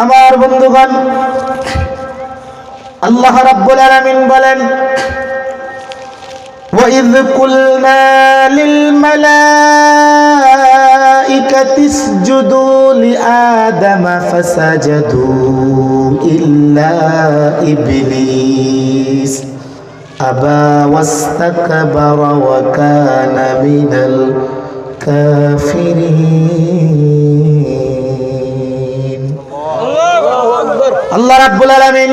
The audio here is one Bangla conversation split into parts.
আমার বন্ধুগণ, আল্লাহ রাব্বুল আলামিন বলেন, وَإِذْ قُلْنَا لِلْمَلَائِكَةِ اسْجُدُوا لِآدَمَ فَسَجَدُوا إِلَّا إِبْلِيسَ أَبَى وَاسْتَكْبَرَ وَكَانَ مِنَ الْكَافِرِينَ। আল্লাহ রাব্বুল আলামিন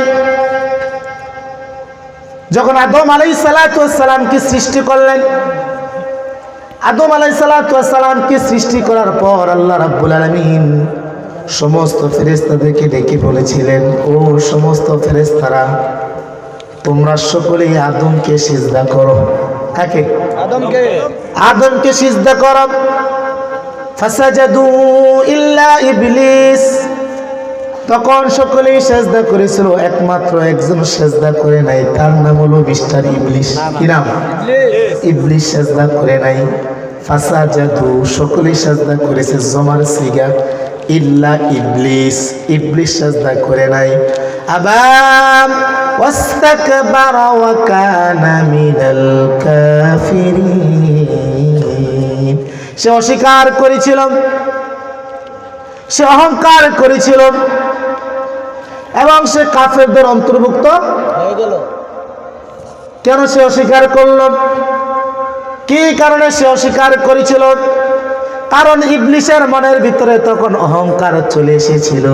যখন আদম আলাইহিস সালাতু ওয়াস সালামকে সৃষ্টি করলেন, আদম আলাইহিস সালাতু ওয়াস সালামকে সৃষ্টি করার পর আল্লাহ রাব্বুল আলামিন সমস্ত ফেরেশতাদেরকে ডেকে বলেছিলেন, ও সমস্ত ফেরেশতারা, তোমরা সকলেই আদমকে সিজদা করো। কাকে? আদমকে সিজদা করো। ফাসাজাদু ইল্লা ইবলিস। তখন সকলেই সেজদা করেছিল, একমাত্র একজন সেজদা করে নাই, তার নাম হলো মিস্টার ইবলিস। কি নাম? ইবলিস সেজদা করে নাই। ফাসাজাদু, সকলেই সেজদা করেছে, জমার সিগা, ইল্লা ইবলিস, ইবলিস সেজদা করে নাই। আবাম ওয়াস্তাকবারা ওয়া কানা মিনাল কাফিরিন। সে অস্বীকার করেছিল, সে অহংকার করেছিল এবং সে কাফেরদের অন্তর্ভুক্ত হয়ে গেল। কেন সে অস্বীকার করল? কি কারণে সে অস্বীকার করেছিল? কারণ ইবলিসের মনের ভিতরে তখন অহংকার চলে এসেছিল।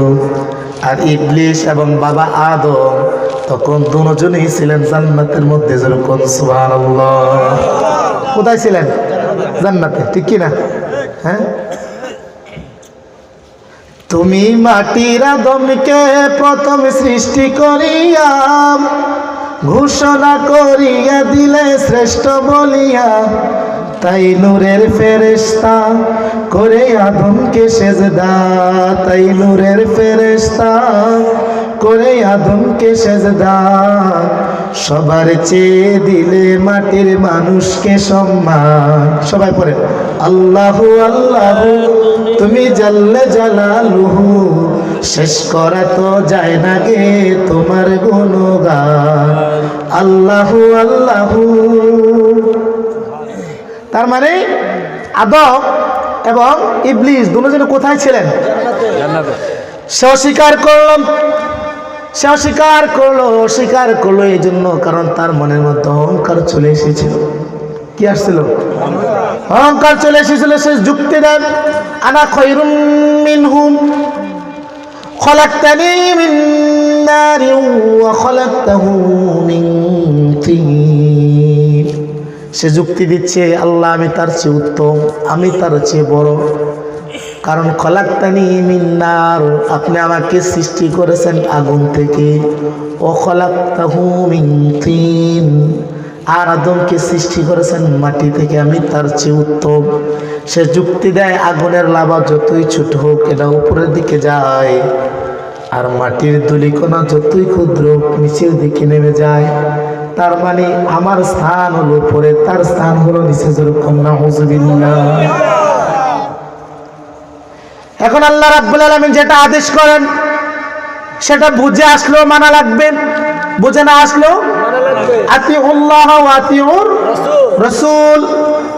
আর ইবলিস এবং বাবা আদম তখন দুজনেই ছিলেন জান্নাতের মধ্যে। যেরকম সুবহানাল্লাহ। কোথায় ছিলেন? জান্নাতে, ঠিক কি না? হ্যাঁ, তুমি মাটির আদমকে প্রথম সৃষ্টি করিয়া ঘোষণা করিয়া দিলে শ্রেষ্ঠ বলিয়া, তাই নূরের ফেরেশতা করে আদমকে সেজদা, তাই নূরের ফেরেশতা করে আদমকে সেজদা। সবার চেয়ে দিলে মাটির মানুষকে সম্মান। সবাই পড়ে আল্লাহু আল্লাহু, তুমি জাল্লে জালালুহু, শেষ করা তো যায় না গে তোমার গুণগান। আল্লাহু আল্লাহু। তার মানে আদম এবং ইবলিস দুজনে কোথায় ছিলেন? জান্নাতে। সে অস্বীকার করলাম, সে অস্বীকার করলো এই জন্য কারণ তার মনের মধ্যে অহংকার চলে এসেছিল। কি আসছিল? অহংকার চলে এসেছিল। সে যুক্তি দেন, আনা খায়রুম মিনহুম খলাকতানি মিন নারিন ওয়া খলাকতাহু মিন তিন। সে যুক্তি দিচ্ছে, আল্লাহ আমি তার চেয়ে উত্তম, আমি তার চেয়ে বড়। কারণ খলাকতানি মিন নার, আপনি আমাকে সৃষ্টি করেছেন আগুন থেকে, ও খলাকতাহু মিন তিন, আর আদমকে সৃষ্টি করেছেন মাটি থেকে, আমি তার চেয়ে উত্তম। সে যুক্তি দেয়, আগুনের লাভা যতই ছোট হোক এটা উপরের দিকে যায়, আর মাটির ধূলিকণা যতই ক্ষুদ্র নিচের দিকে নেমে যায়। তার মানে আমার স্থান হলো উপরে, তার স্থান হলো নিচে। যেরকম নাউযুবিল্লাহ। এখন আল্লাহ রাব্বুল আলামিন যেটা আদেশ করেন সেটা বুঝে আসলেও মানা লাগবে, বুঝে না আসলেও আতিউল্লাহ ওয়া আতিউর রাসূল।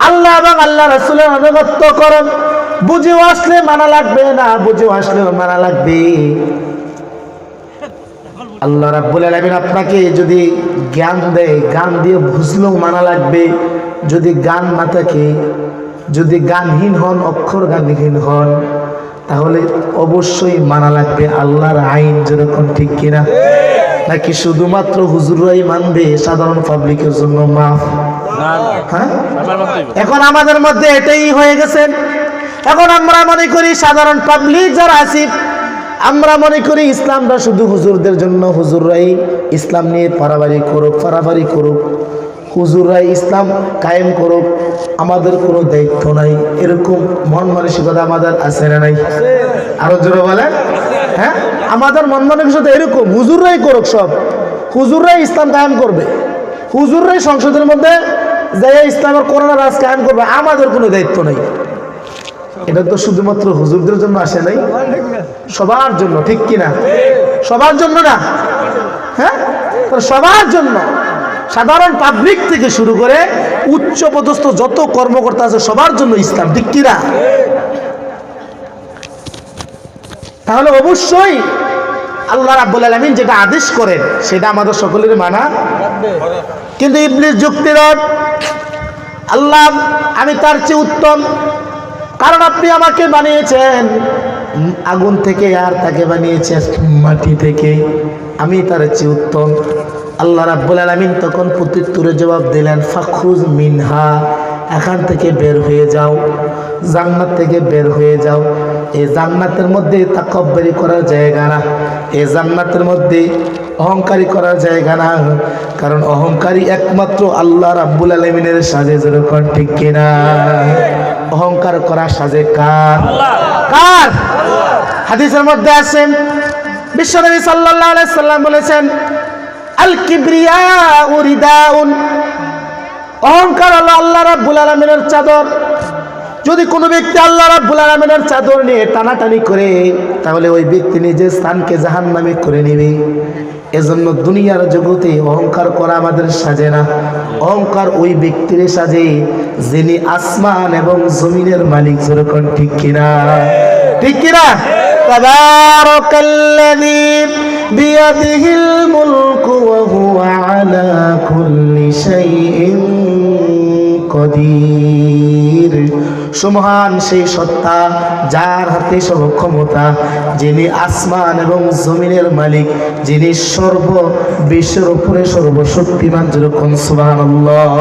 আল্লাহ এবং আল্লাহ রাসূলের আনুগত্য করুন। বুঝেও আসলে মানা লাগবে, না বুঝেও আসলেও মানা লাগবে। আল্লাহ রাব্বুল আলামিন আপনাকে যদি জ্ঞান দেয়, জ্ঞান দিয়ে বুঝলেও মানা লাগবে। যদি জ্ঞান না থাকে, যদি জ্ঞানহীন হন, অক্ষর জ্ঞানহীন হন, তাহলে অবশ্যই মানা লাগবে আল্লাহর আইন। যেরকম, ঠিক কিনা? নাকি শুধুমাত্র হুজুররাই মানবে, সাধারণ পাবলিকের জন্য মাফ? হ্যাঁ, এখন আমাদের মধ্যে এটাই হয়ে গেছে। এখন আমরা মনে করি সাধারণ পাবলিক যারা আছি, আমরা মনে করি ইসলামটা শুধু হুজুরদের জন্য, হুজুররাই ইসলাম নিয়ে পারাবারি করুক, হুজুররাই ইসলাম কায়েম করুক, আমাদের কোনো দায়িত্ব নাই। এরকম মন মানসিকতা আমাদের আছে না নাই? আরো জোরে বলেন। হ্যাঁ, আমাদের মন মানসিকতা এরকম, হুজুররাই করুক, সব হুজুররাই ইসলাম কায়েম করবে, হুজুররাই সংসদের মধ্যে যাই ইসলামের করোনা রাজ কায়েম করবে, আমাদের কোনো দায়িত্ব নাই। এটা তো শুধুমাত্র হুজুরদের জন্য আসে নাই, সবার জন্য, ঠিক কিনা? সবার জন্য না, হ্যাঁ, সবার জন্য, সাধারণ পাবলিক থেকে শুরু করে উচ্চ পদস্থ যত কর্মকর্তা আছে সবার জন্য ইসলাম, ঠিক কিনা? তাহলে অবশ্যই আল্লাহ রাব্বুল আলামিন যেটা আদেশ করেন সেটা আমাদের সকলের মানা। কিন্তু ইবলিস যুক্তি দেন, আল্লাহ আমি তার চেয়ে উত্তম, কারণ আপনি আমাকে বানিয়েছেন আগুন থেকে আর তাকে বানিয়েছেন মাটি থেকে, আমি তার চেয়ে উত্তম। আল্লাহ রাব্বুল আলামিন তখন প্রত্যুত্তরে জবাব দিলেন, ফাখরুজ মিনহা, এখান থেকে বের হয়ে যাও, জান্নাত থেকে বের হয়ে যাও। এই জান্নাতের মধ্যে তাকাব্বুরি করার জায়গা না, এই জান্নাতের মধ্যে অহংকারী করার জায়গা না, কারণ অহংকারী একমাত্র আল্লাহ রাব্বুল আলামিনের সাজে, যেরকম ঠিক কিনা? অহংকার করা সাজে কার? কার? হাদিসের মধ্যে আছে বিশ্বনবী সাল্লাল্লাহু আলাইহি সাল্লাম বলেছেন, আল কিবরিয়াউ রিদাউন, অহংকার হলো আল্লাহ রাব্বুল আলামিনের চাদর। যদি কোনো ব্যক্তি আল্লাহ রাব্বুল আলামিনের চাদর নিয়ে টানাটানি করে তাহলে ওই ব্যক্তি নিজের স্থানকে জাহান্নামে করে নেবে। এজন্য দুনিয়ার জগতে অহংকার করা আমাদের সাজে না, অহংকার ওই ব্যক্তির সাজে যিনি আসমান এবং জমিনের মালিক, যেরকম ঠিক কিনা? ঠিক কিনা? তাবারাকাল্লাযী বিয়াদিহিল মুলকু ওয়া হুয়া আলা কুল্লি শাইইন কদির, সুমহান সেই সত্তা যার হাতে সব ক্ষমতা, যিনি আসমান এবং জমিনের মালিক, যিনি সর্ব বিশ্বের উপরে সর্বশক্তিমান, যেরকম সুবহানাল্লাহ।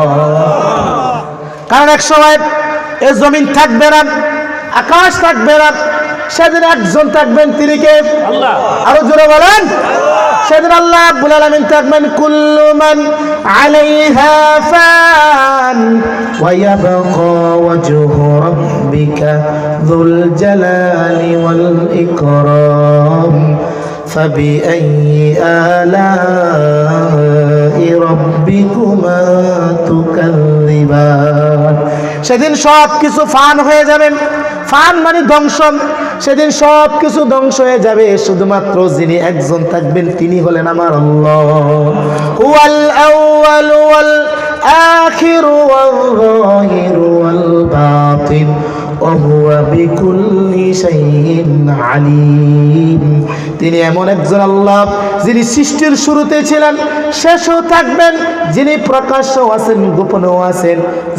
কারণ এক সময় এই জমিন থাকবে না, আকাশ থাকবে না, সেদিন একজন থাকবেন, তিনি কে? আল্লাহ। আরো জোরে বলেন, সেদিন আল্লাহ রাব্বুল আলামিন থাকবেন, কুল্লু মান আলাইহা ফান ওয়া ইয়াবকা ওয়াজহু রাব্বিকা যুল জালালি ওয়াল ইকরাম ফাবিআইয়ি আলাই রাব্বিকুমা তুকাযযিবান। সেদিন সব কিছু ফান হয়ে যাবে, ফান মানে ধ্বংস, সেদিন সব কিছু ধ্বংস হয়ে যাবে, শুধুমাত্র যিনি একজন থাকবেন তিনি হলেন আমার আল্লাহ। হুয়াল আউয়ালু ওয়াল আখিরু ওয়াল যাহিরু ওয়াল বাতিন ওয়া হুয়া বিকুল্লি শাইইন আলিম। তিনি এমন একজন আল্লাহ যিনি সৃষ্টির শুরুতে ছিলেন, শেষও থাকবেন, যিনি প্রকাশ্যও আছেন, গোপনেও আছেন,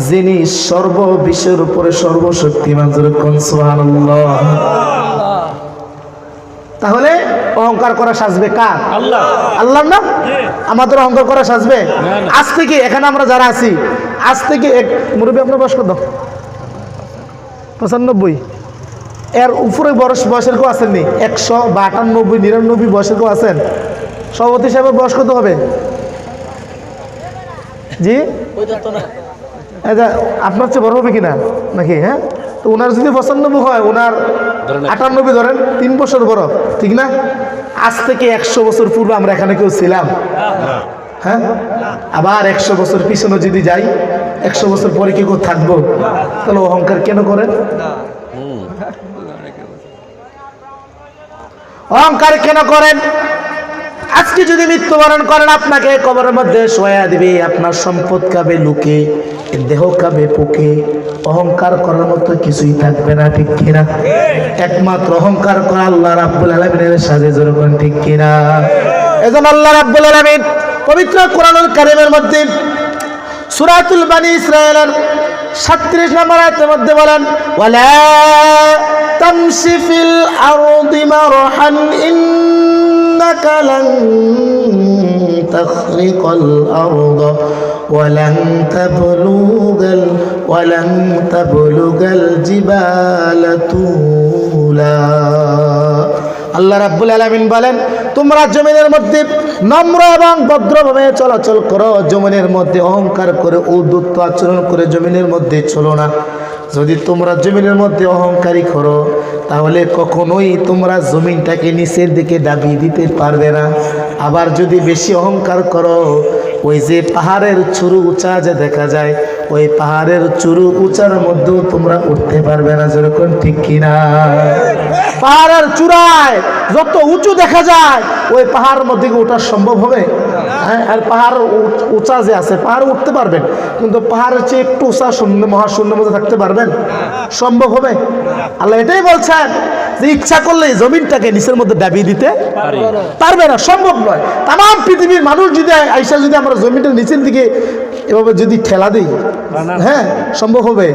যিনি সর্ববিশ্বের উপরে সর্বশক্তিমান, যেরকম সুবহানাল্লাহ। তাহলে অহংকার করা সাজবে কার? আল্লাহ। আল্লাহ না? আমাদের অহংকার করা সাজবে? আজ থেকে এখানে আমরা যারা আছি, আজ থেকে এক মুরব্বী, আপনার বয়স কত? 95, এর উপরে বয়সের কেউ আছেন নি? 100 বা 98, 99 বয়সের কেউ আছেন? সভাপতি সাহেবের বয়স কত হবে? জি, আপনার চেয়ে বড় হবে কিনা নাকি? হ্যাঁ, তো ওনার যদি 95 হয়, ওনার 98 ধরেন, 3 বছর বড়, ঠিক না? আজ থেকে 100 বছর পূর্বে আমরা এখানে কেউ ছিলাম? হ্যাঁ, আবার 100 বছর পিছনে যদি যাই, 100 বছর পরে কি কেউ থাকবো? তাহলে অহংকার কেন করেন? অহংকার কেন করেন? আজকে যদি মৃত্যুবরণ করেন, আপনাকে কবরের মধ্যে শোয়া দিবে, আপনার সম্পদ খাবে লোকে, দেহ খাবে পোকে, অহংকার করার মতো কিছুই থাকবে না, ঠিক কিনা? একমাত্র অহংকার করা আল্লাহ রাব্বুল আলামিনের সাথে, যেরকম ঠিক কিনা? এজন্য আল্লাহ রাব্বুল আলামিন পবিত্র কোরআনুল কারীমের মধ্যে সূরাতুল বানি ইসরাঈলের 37 নম্বর আয়াতের মধ্যে বলেন, ওয়ালা তামশি ফিল আরদি মারহান ইন্নাকা লান তাখরিকাল আরদা ওয়ালান তাবলুগাল জিবালা তুলা। আল্লাহ রাব্বুল আলামিন বলেন, তোমরা জমিনের মধ্যে নম্র এবং ভদ্রভাবে চলাচল করো, জমিনের মধ্যে অহংকার করে ঔদ্ধত্য আচরণ করে জমিনের মধ্যে চলো না। যদি তোমরা জমিনের মধ্যে অহংকারী করো তাহলে কখনোই তোমরা জমিনটাকে নিচের দিকে দাবিয়ে দিতে পারবে না। আবার যদি বেশি অহংকার করো, ওই যে পাহাড়ের চূড়া উঁচা যে দেখা যায়, ওই পাহাড়ের চূড়া উঁচার মধ্যেও তোমরা উঠতে পারবে না, যেরকম ঠিক কিনা? পাহাড়ের চূড়ায় যত উঁচু দেখা যায় ওই পাহাড়ের মধ্যে ওঠা সম্ভব হবে? হ্যাঁ, আর পাহাড় উঁচা যে আছে পাহাড় উঠতে পারবেন, কিন্তু পাহাড়ের চেয়ে একটু উঁচা শূন্য মহাশূন্যের মধ্যে থাকতে পারবেন? সম্ভব হবে? আল্লাহ এটাই বলছেন যে ইচ্ছা করলে জমিনটাকে নিচের মধ্যে দাবিয়ে দিতে পারবে না, সম্ভব নয়। তাম পৃথিবীর মানুষ যদি আইসা যদি আমরা জমিনটা নিচের দিকে এভাবে যদি ঠেলা দিই, হ্যাঁ সম্ভব হবে?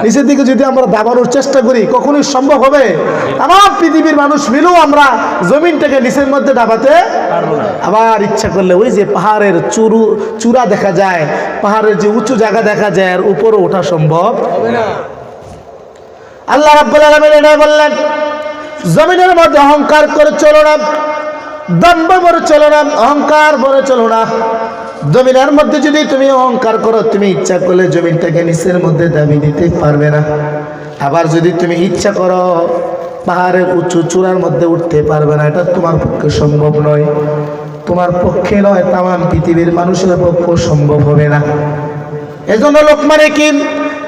নিচের দিকে যদি আমরা দাবানোর চেষ্টা করি কখনোই সম্ভব হবে? তাম পৃথিবীর মানুষ মিলেও আমরা জমিনটাকে নিচের মধ্যে দাবাতে আবার ইচ্ছা করলে ওই যে পাহাড়ের চূড়া দেখা যায়, পাহাড়ের যে উঁচু জায়গা দেখা যায় আর উপরে ওঠা সম্ভব হবে না। আল্লাহ রাব্বুল আলামিন এটাই বললেন, জমিনের মধ্যে অহংকার করে চলো না, দম্ভ করে চলো না, অহংকার করে চলো না। জমিনের মধ্যে যদি তুমি অহংকার করো, তুমি ইচ্ছা করলে জমিনটাকে নিচের মধ্যে দাবি দিতে পারবে না। আবার যদি তুমি ইচ্ছা করো পাহাড়ের উঁচু চূড়ার মধ্যে উঠতে পারবে না, এটা তোমার পক্ষে সম্ভব নয়। তোমার পক্ষে নয়, তাম পৃথিবীর মানুষের পক্ষে সম্ভব হবে না। এজন্য লোকমান হাকিম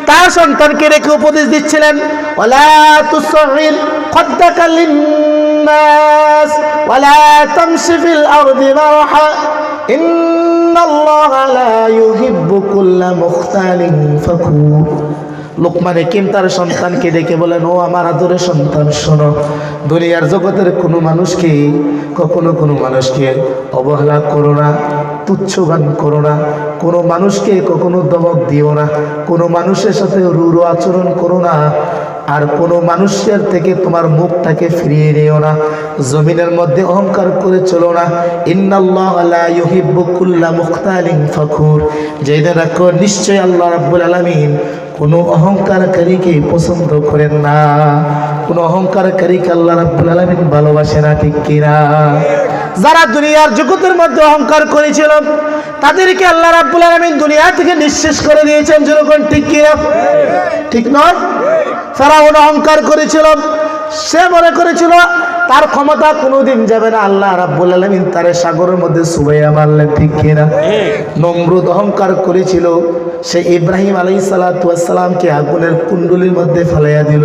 তার সন্তানকে রেখে উপদেশ দিচ্ছিলেন, ওয়ালা তুসগির খাদ্দাকা লিন্নাস ওয়ালা তামশি ফিল আরদি মারহা ইন্নাল্লাহা লা ইউহিব্বু কুল্লা মুখতালিন ফাখুর। লোকমান হাকিম তার সন্তানকে ডেকে বলেন, ও আমার আদরের সন্তান, শোনো, দুনিয়ার জগতের কোনো মানুষকে কখনো কোনো মানুষকে অবহেলা করো না, তুচ্ছগান করো না, কোনো মানুষকে কখনো দমক দিও না, কোনো মানুষের সাথে রূঢ় আচরণ করো না, আর কোনো মানুষের থেকে তোমার মুখটাকে ফিরিয়ে নিও না, জমিনের মধ্যে অহংকার করে চলো না। ইন্নাল্লাহা লা ইউহিব্বু কুল্লা মুখতালিন ফাখুর। জেনে রাখো, নিশ্চয় আল্লাহ রাব্বুল আলামিন কোনো অহংকারকারীকে পছন্দ করেন না, কোনো অহংকারকারীকে আল্লাহ রাব্বুল আলামিন ভালোবাসে না, ঠিক কিনা? যারা দুনিয়ার জগতের মধ্যে অহংকার করেছিল তাদেরকে আল্লাহ রাব্বুল আলামিন দুনিয়া থেকে নিঃশেষ করে দিয়েছেন, যেরকম ঠিক কিনা? ঠিক নয়? ফেরাউন অহংকার করেছিল, সে মনে করেছিল তার ক্ষমতা কোনোদিন যাবে না, আল্লাহ রাব্বুল আলামিন তার সাগরের মধ্যে চুবাইয়া মারলেন, ঠিক কিনা? নমরুদ অহংকার করেছিল, সে ইব্রাহিম আলাইহিস সালাতু ওয়াস সালামকে আগুনের কুণ্ডলীর মধ্যে ফেলাইয়া দিল,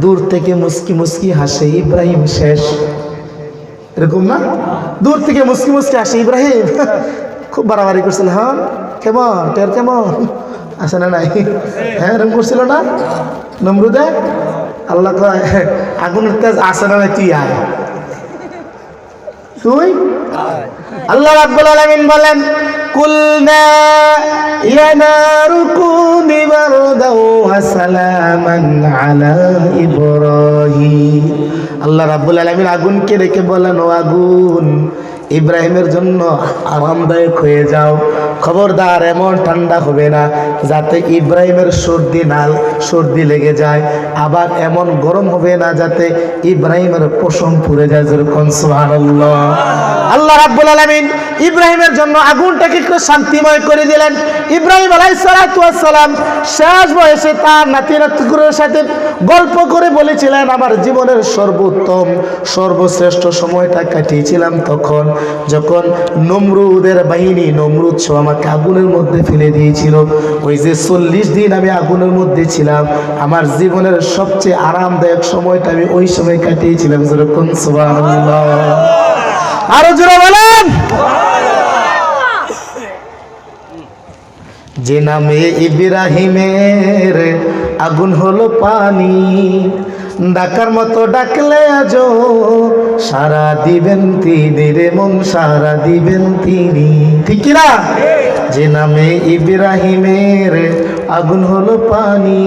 দূর থেকে মুস্কি মুস্কি হাসে, ইব্রাহিম শেষ। এরকম না? দূর থেকে মুস্কি মুস্কি হাসে, ইব্রাহিম খুব বাড়াবাড়ি করছিল, হ্যাঁ কেমন টের কেমন আসে না নাই? হ্যাঁ এরকম করছিল না নমরুদে? আল্লাহ কয়, আগুনের তেজ আসে না নাই, তুই আয়, তুই। আল্লাহ রাব্বুল আলামিন বলেন, কুলনা ইয়া নারু কুনি বারদাও ওয়া সালামান আলা ইব্রাহিম। আল্লাহ রাব্বুল আলামিন আগুনকে ডেকে বলেন, ও আগুন, ইব্রাহিমের জন্য আরামদায়ক হয়ে যাও, খবরদার এমন ঠান্ডা হবে না যাতে ইব্রাহিমের সর্দি লেগে যায়, আবার এমন গরম হবে না যাতে ইব্রাহিমের পশম পুড়ে যায়, যেরকম সুবহানাল্লাহ। আল্লাহ রাব্বুল আলামিন ইব্রাহিমের জন্য আগুনটাকে একটু শান্তিময় করে দিলেন। ইব্রাহিম আলাইহিস সালাতু ওয়াস সালাম শেষ বয়সে তার নাতির সাথে গল্প করে বলেছিলেন, আমার জীবনের সর্বোত্তম সর্বশ্রেষ্ঠ সময়টা কাটিয়েছিলাম তখন যখন নমরুদের বাহিনী, নমরুদ সহ আমাকে আগুনের মধ্যে ফেলে দিয়েছিল। ওই যে 40 দিন আমি আগুনের মধ্যে ছিলাম, আমার জীবনের সবচেয়ে আরামদায়ক সময়টা আমি ওই সময় কাটিয়েছিলাম, যেরকম সুবহানাল্লাহ। আরো জোরে বলেন। যে নামে ইব্রাহিমের আগুন হলো পানি, ডাকার মতো ডাকলে আজো সারা দিবেন তিনি রে মন, সারা দিবেন তিনি, ঠিক না? যে নামে ইব্রাহিমের আগুন হলো পানি,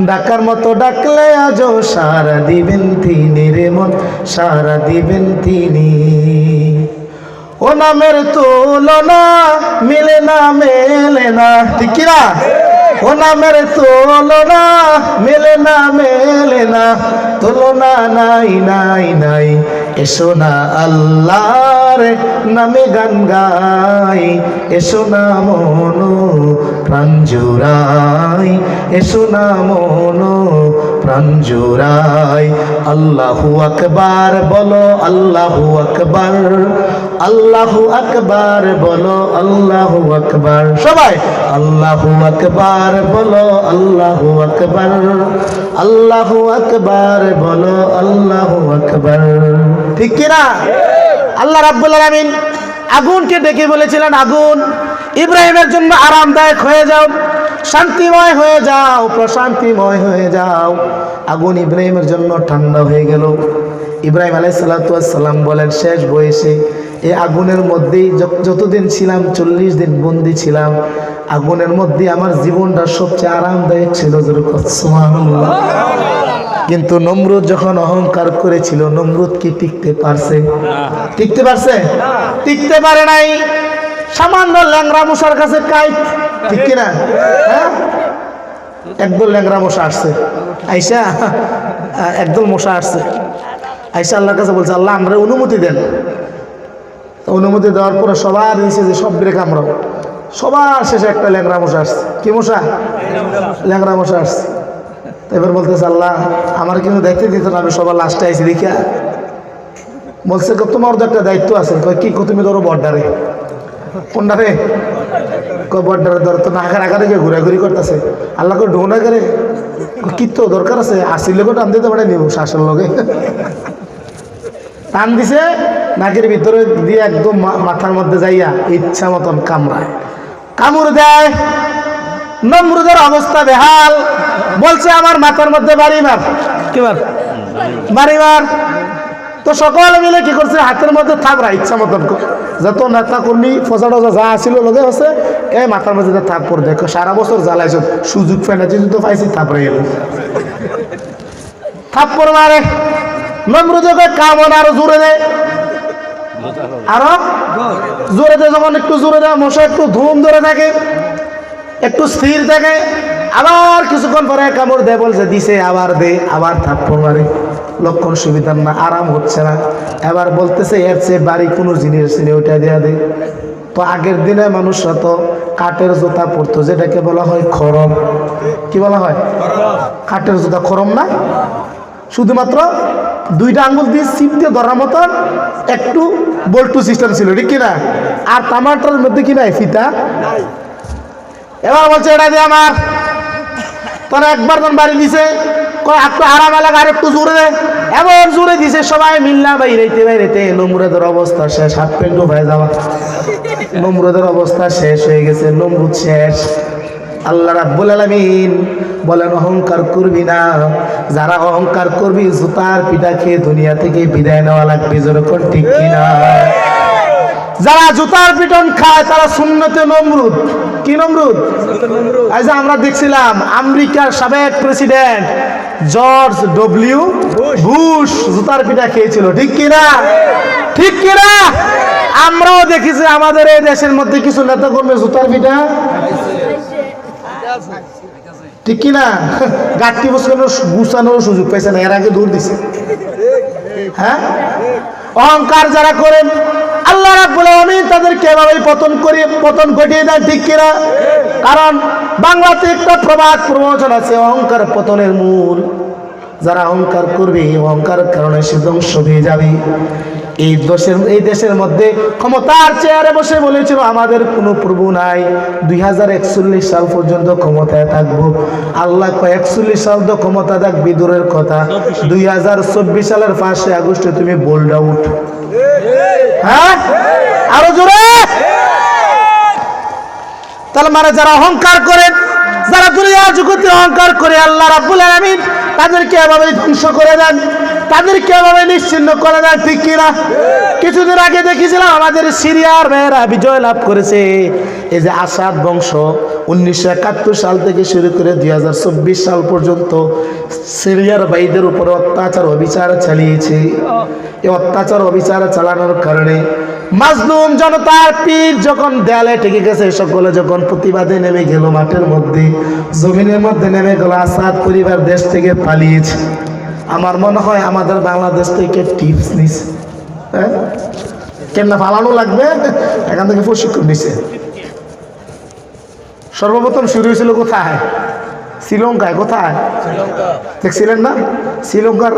ডাকার মতো ডাকলে আজো সারা দিবেন তিনি রে মন, সারা দিবেন তিনি। ও নামের তুলনা মিলে না, মেলে না, ঠিক না? ও নামের তুলনা মেলে না, মেলে না, তুলনা নাই নাই নাই। এসো না আল্লাহ তোমার নামে গান গাই, এসো না মন প্রাণ জুড়াই, এসো না মন প্রাণ জুড়াই। আল্লাহু আকবার বলো, আল্লাহু আকবার, আল্লাহু আকবার বলো, আল্লাহু আকবার। সবাই আল্লাহু আকবার বলো, আল্লাহু আকবার, আল্লাহু আকবার বলো, আল্লাহু আকবার। ঠিক কিনা? আল্লাহ রাব্বুল আলামিন আগুনকে ডেকে বলেছিলেন, আগুন ইব্রাহিমের জন্য আরামদায়ক হয়ে যাও, শান্তিময় হয়ে যাও, প্রশান্তিময় হয়ে যাও। আগুন ইব্রাহিমের জন্য ঠান্ডা হয়ে গেল। ইব্রাহিম আলাইহিস সালাতু ওয়াস সালাম বলেন, শেষ বয়সে এই আগুনের মধ্যেই যতদিন ছিলাম, 40 দিন বন্দি ছিলাম, আগুনের মধ্যে আমার জীবনটা সবচেয়ে আরামদায়ক ছিল। সুবহানাল্লাহ। কিন্তু নমরুদ যখন অহংকার করেছিল, নমরুদ কি টিকতে পারছে? টিকতে পারছে? টিকতে পারে নাই। সামান্য ল্যাংরা মশার কাছে কাইট, ঠিক কিনা? হ্যাঁ, একদল ল্যাংরা মশা আসছে, আইসা একদল মশা আসছে, আইসা আল্লাহর কাছে বলছে, আল্লাহ আমরা অনুমতি দেন। অনুমতি দেওয়ার পরে সবার নিচে যে সব ব্রেক আমরাও, সবার শেষে একটা ল্যাংরা মশা আসছে। কি মশা? ল্যাংরা মশা আসছে। এবার বলতেছে, আল্লাহ আমার কিন্তু দেখতে দিত না, আমি সবার লাস্টে আইসি দেখিয়া। বলছে, তোমার তো একটা দায়িত্ব আছে। কি তুমি ধরো বর্ডারে। কোনটারে? বর্ডারে ধরো। তো নাকার আকারে গিয়ে ঘুরাঘুরি করতেছে। আল্লাহ করে ঢোনা করে কি তো দরকার আছে, আসির লোক টান দিতে পারে নিব, শ্বাসের লগে টান দিছে, নাকের ভিতরে দিয়ে একদম মাথার মধ্যে যাইয়া ইচ্ছা মতন কামড়ায়, কামড় দেয়। নমরুদের অবস্থা বেহাল। বলছে, আমার মাথার মধ্যে বাড়ি মার। কি মার? বাড়ি মার। তো সকলে মিলে কি করছে, হাতের মধ্যে থাপড়া ইচ্ছা মতন। যত নেতা কর্মী ফসা টসা যা আসছিল লগে আছে, এই মাথার মধ্যে থাপড় দেখো, সারা বছর জ্বালাইছ, সুযোগ ফেনা তো পাইছি, থাপড়ে গেল, থাপ্পড় মারে। নমরুদকে কামড় আরো জোরে দেয়, আরো জোরে দেয়। যখন একটু জোরে দেয়, মশা একটু ধুম ধরে থাকে, একটু স্থির থাকে। আবার কিছুক্ষণ পরে কামড় দেয়, বলছে দিছে, আবার দে, আবার থাপ্পড় মারে। লক্ষণ সুবিধার না, আরাম হচ্ছে না। এবার বলতেছে, এর চেয়ে বাড়ি কোনো জিনিস ছিল ওইটা দেওয়া দে। তো আগের দিনে মানুষরা তো কাঠের জুতা পরতো, যেটাকে বলা হয় খরম। কি বলা হয়? কাঠের জুতা, খরম না? শুধুমাত্র দুইটা আঙ্গুল দিয়ে সিপ দিয়ে ধরার মতন একটু বল্টু সিস্টেম ছিল, ঠিক কিনা? আর তামাটার মধ্যে কি নাই, ফিতা। এবার বলছে, এটা দিয়ে আমার। তোরা একবার তখন বাড়ি দিছে, একটু আরাম এলাকা, আর একটু জোরে দেয়। এমন জোরে দিছে, সবাই মিল্লা বাইরেতে বাইরেতে নমরুদের অবস্থা শেষ, হাত পেট ডুবাই যাওয়া। নমরুদের অবস্থা শেষ হয়ে গেছে, নমরুদ শেষ। আল্লাহ রাব্বুল আলামিন বলেন, অহংকার করবি না। যারা অহংকার করবি, জুতার পিঠা খেয়ে দুনিয়া থেকে বিদায় নেওয়া লাগবে। যেরকম, ঠিক কিনা? যারা জুতার পিটন খায় তারা সুন্নতে নমরুদ। কি নমরুদ? আজ আমরা দেখছিলাম আমেরিকার সাবেক প্রেসিডেন্ট জর্জ ডব্লিউ বুশ জুতার পিঠা খেয়েছিল, ঠিক কিনা? ঠিক কিনা? আমরাও দেখেছি আমাদের এই দেশের মধ্যে কিছু নেতা কর্মী জুতার পিঠা, ঠিক কিনা? গাঁটটি গুছানোর সুযোগ পাইছে না, এর আগে দৌড় দিছে। হ্যাঁ, অহংকার যারা করেন, আল্লাহ রাব্বুল আলামিন তাদেরকে এভাবে পতন ঘটিয়ে দেয়, ঠিক কিনা? কারণ বাংলাতে একটা প্রবাদ প্রবচন আছে, অহংকার পতনের মূল। যারা অহংকার করবে, অহংকারের কারণে সে ধ্বংস হয়ে যাবে। এই দেশের মধ্যে ক্ষমতার চেয়ারে বসে বলেছিল, আমাদের কোনো প্রভু নাই, 2041 সাল পর্যন্ত ক্ষমতায় থাকবো। আল্লাহ 41 সাল তো ক্ষমতা থাকবে দূরের কথা, 2024 সালের 5 আগস্টে তুমি বোল্ড আউট। হ্যাঁ, আরো জোরে। তাহলে মানে যারা অহংকার করে, যারা দুনিয়ার জগতে অহংকার করে, আল্লাহ রাব্বুল আলামিন তাদেরকে এভাবে ধ্বংস করে দেন, তাদেরকে এভাবে নিশ্চিহ্ন করে দেন, ঠিক কিনা? কিছুদিন আগে দেখেছিলাম আমাদের সিরিয়ার মেয়েরা বিজয় লাভ করেছে। এই যে আসাদ বংশ 1971 সাল থেকে শুরু করে 2024 সাল পর্যন্ত সিরিয়ার ভাইদের উপরে অত্যাচার অবিচার চালিয়েছে। এই অত্যাচার অবিচার চালানোর কারণে মাজলুম জনতার পীর যখন দেয়ালে ঠেকে গেছে, সকলে যখন প্রতিবাদে নেমে গেল, মাঠের মধ্যে জমিনের মধ্যে নেমে গেল, আসাদ পরিবার দেশ থেকে পালিয়েছে। আমার মনে হয় আমাদের বাংলাদেশ থেকে টিপস নিছে। কেমনা ফালানো লাগবে এখান থেকে প্রশিক্ষণ দিছে। সর্বপ্রথম শুরু হয়েছিল কোথায়? শ্রীলঙ্কায়। কোথায়? দেখছিলেন না? শ্রীলঙ্কার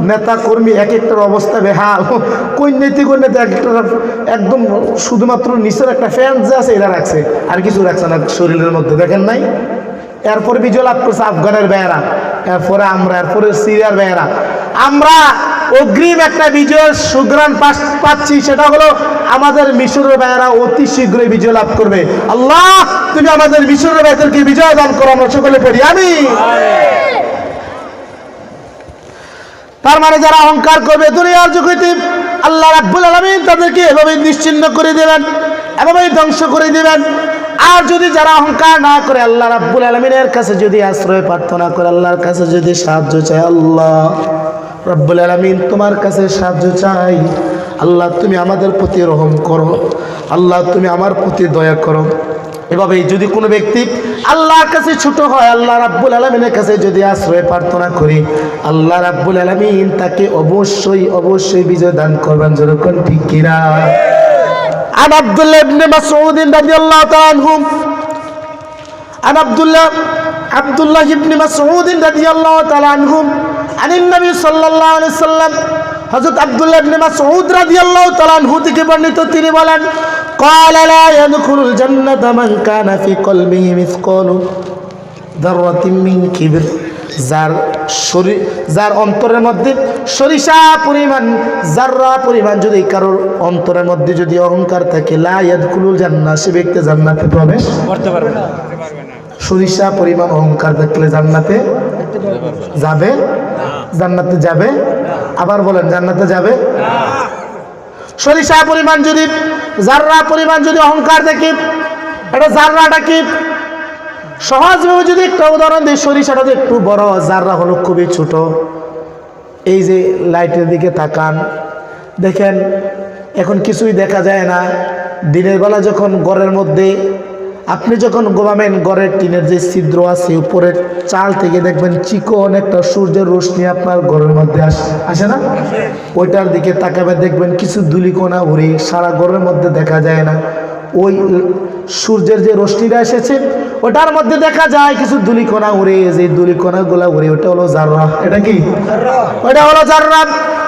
নেতা কর্মী এক একটার অবস্থা বেহাল। কোন নেতা এক একটা একদম শুধুমাত্র নিচের একটা ফ্যান যে আছে এরা রাখছে, আর কিছু রাখছে না শরীরের মধ্যে, দেখেন নাই? এরপরে বিজয় লাভ করছে আফগানের বেয়ারা, এরপরে আমরা, এরপরে সিরিয়ার বেয়ারা। আমরা অগ্রিম একটা বিজয়ের সুগ্রাণ পাচ্ছি, সেটা হলো আমাদের মিশরের বেয়ারা অতি শীঘ্রই বিজয় লাভ করবে। আল্লাহ তুমি আমাদের মিশরের বেয়াদেরকে বিজয় দান করো, আমরা সকলে পড়ি আমিন। তার মানে যারা অহংকার করবে দুনিয়ার জগতে, আল্লাহ রাব্বুল আলামিন তাদেরকে এভাবে নিশ্চিহ্ন করে দেবেন, এভাবেই ধ্বংস করে দেবেন। আর যদি যারা অহংকার না করে আল্লাহ রাব্বুল আলামিনের কাছে যদি আশ্রয় প্রার্থনা করে, আল্লাহর কাছে যদি সাহায্য চায়, আল্লাহ রাব্বুল আলামিন তোমার কাছে সাহায্য চাই, আল্লাহ তুমি আমাদের প্রতি রহম করো, আল্লাহ তুমি আমার প্রতি দয়া করো। এভাবেই যদি কোনো ব্যক্তি আল্লাহর কাছে ছোট হয়, আল্লাহ রাব্বুল আলামিনের কাছে যদি আশ্রয় প্রার্থনা করি, আল্লাহ রাব্বুল আলামিন তাকে অবশ্যই অবশ্যই বিজয় দান করবেন। যেরকম ঠিক কিনা? عن عبد الله بن مسعود رضي الله تعالى عنه عن عبد الله بن مسعود رضي الله تعالى عنه عن النبي صلى الله عليه وسلم হযরত আব্দুল্লাহ ইবনে মাসউদ রাদিয়াল্লাহু তাআলা আনহু থেকে বর্ণিত, তিনি বলেন قال لا يدخل الجنة من كان في قلبه مثقال ذرة من كبر, যার অন্তরের মধ্যে সরিষা পরিমাণ, জাররা পরিমাণ যদি কারোর অন্তরের মধ্যে যদি অহংকার থাকে, লা ইয়াদখুলুল জান্নাহ, সে ব্যক্তি জান্নাতে প্রবেশ করতে পারবে না। সরিষা পরিমাণ অহংকার থাকলে জান্নাতে যাবে? জান্নাতে যাবে? আবার বলেন, জান্নাতে যাবে? সরিষা পরিমাণ যদি, জাররা পরিমাণ যদি অহংকার থাকে, এটা জাররাটা কি? সহজভাবে যদি একটা উদাহরণ দিই, সরিষাটা তো একটু বড়, জাররা হলো খুবই ছোট। এই যে লাইটের দিকে তাকান, দেখেন এখন কিছুই দেখা যায় না। দিনের বেলা যখন ঘরের মধ্যে আপনি যখন ঘুমাবেন, ঘরের টিনের যে ছিদ্র আছে উপরের চাল থেকে দেখবেন চিকন একটা সূর্যের রশ্মি আপনার ঘরের মধ্যে আসে না? ওইটার দিকে তাকাবে, দেখবেন কিছু ধূলিকণা উড়ে, সারা ঘরের মধ্যে দেখা যায় না। ওই সূর্যের যে রশ্মিটা এসেছে ওটার মধ্যে দেখা যায় কিছু ধূলিকণা উড়ে, যে ধূলিকণাগুলা উড়ে ওটা হলো জাররা। এটা কি? ওটা হলো জাররা।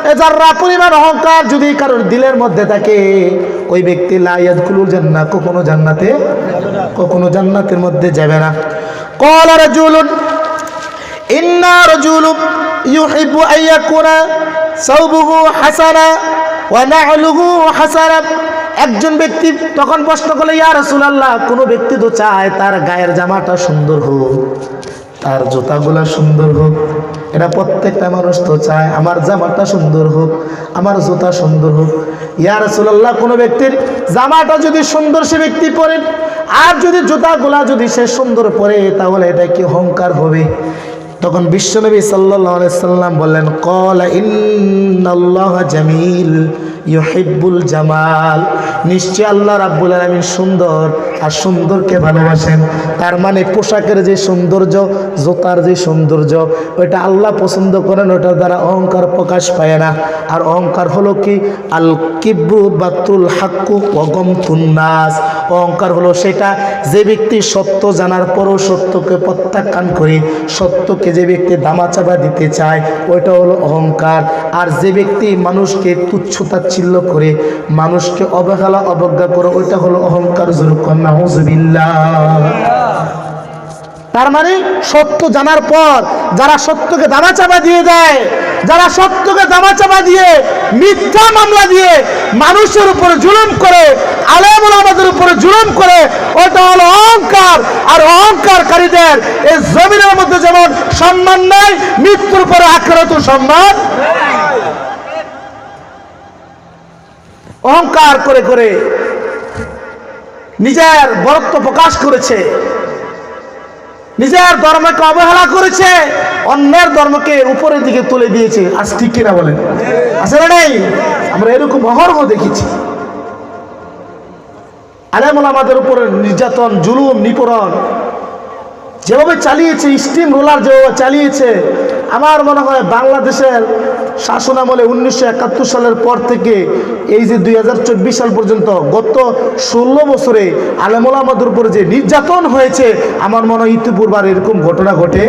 এই জাররা পরিমাণ অহংকার যদি কারোর দিলের মধ্যে থাকে, ওই ব্যক্তি লা ইয়াদখুলুল জান্নাহ, কখনো জান্নাতের মধ্যে যাবে না। ক্বালা রাজুলুন ইন্না রাজুলুন ইউহিব্বু আন ইয়াকুনা সাওবুহু হাসানা ওয়া না'লুহু হাসানা, একজন ব্যক্তি তখন প্রশ্ন করলো, ইয়া রাসূলুল্লাহ, কোনো ব্যক্তি তো চায় তার গায়ের জামাটা সুন্দর হোক, তার জুতাগুলা সুন্দর হোক, এটা প্রত্যেকটা মানুষ তো চায় আমার জামাটা সুন্দর হোক, আমার জুতা সুন্দর হোক। ইয়া রাসূলুল্লাহ, কোনো ব্যক্তির জামাটা যদি সুন্দর সে ব্যক্তি পরে, আর যদি জুতাগুলা যদি সে সুন্দর পরে, তাহলে এটা কি অহংকার হবে? তখন বিশ্বনবী সাল্লাল্লাহু আলাইহি সাল্লাম বললেন, ক্বালা ইন্নাল্লাহা জামিল ইউহিব্বুল জামাল, নিশ্চয় আল্লাহ রাব্বুল আলামিন সুন্দর, আর সুন্দরকে ভালোবাসেন। তার মানে পোশাকের যে সৌন্দর্য, জুতার যে সৌন্দর্য, ওইটা আল্লাহ পছন্দ করেন, ওটার দ্বারা অহংকার প্রকাশ পায় না। আর অহংকার হলো কি? আল কিব্রু বাতুল হাক্কু ওয়া গামতুন নাস, অহংকার হলো সেটা যে ব্যক্তি সত্য জানার পরও সত্যকে প্রত্যাখ্যান করে, সত্যকে যে ব্যক্তি দামাচাপা দিতে চায়, ওইটা হলো অহংকার। আর যে ব্যক্তি মানুষকে তুচ্ছ তাচ্ছিল্য করে, মানুষকে অবহেলা অবজ্ঞা করে, ওইটা হলো অহংকার। নাউযুবিল্লাহ। তার মানে সত্য জানার পর যারা সত্যকে দামাচাপা দিয়ে দেয়, যারা সত্যকে দামাচাপা দিয়ে মিথ্যা মামলা দিয়ে মানুষের উপরে জুলুম করে, আলেম ওলামাদের উপরে জুলুম করে, ওটা হলো অহংকার। আর অহংকারকারীদের এই জমিনের মধ্যে যেমন সম্মান নাই, মৃত্যুর পরে আখিরাতেও সম্মান। অহংকার করে করে নিজের বরত্ব প্রকাশ করেছে, নিজের ধর্মকে অবহেলা করেছে, অন্যের ধর্মকে উপরের দিকে তুলে দিয়েছে। আজ ঠিক কিনা বলেন? আসলে নেই? আমরা এরকম অহরহ দেখেছি। আলেম ওলামাদের উপরে নির্যাতন, জুলুম, নিপীড়ন যেভাবে চালিয়েছে, স্টিম রোলার যেভাবে চালিয়েছে, আমার মনে হয় বাংলাদেশের শাসনামলে 1971 সালের পর থেকে এই যে 2024 সাল পর্যন্ত গত 16 বছরে আলেম ওলামাদের উপর যে নির্যাতন হয়েছে, আমার মনে হয় ইতিপূর্বে এরকম ঘটনা ঘটে।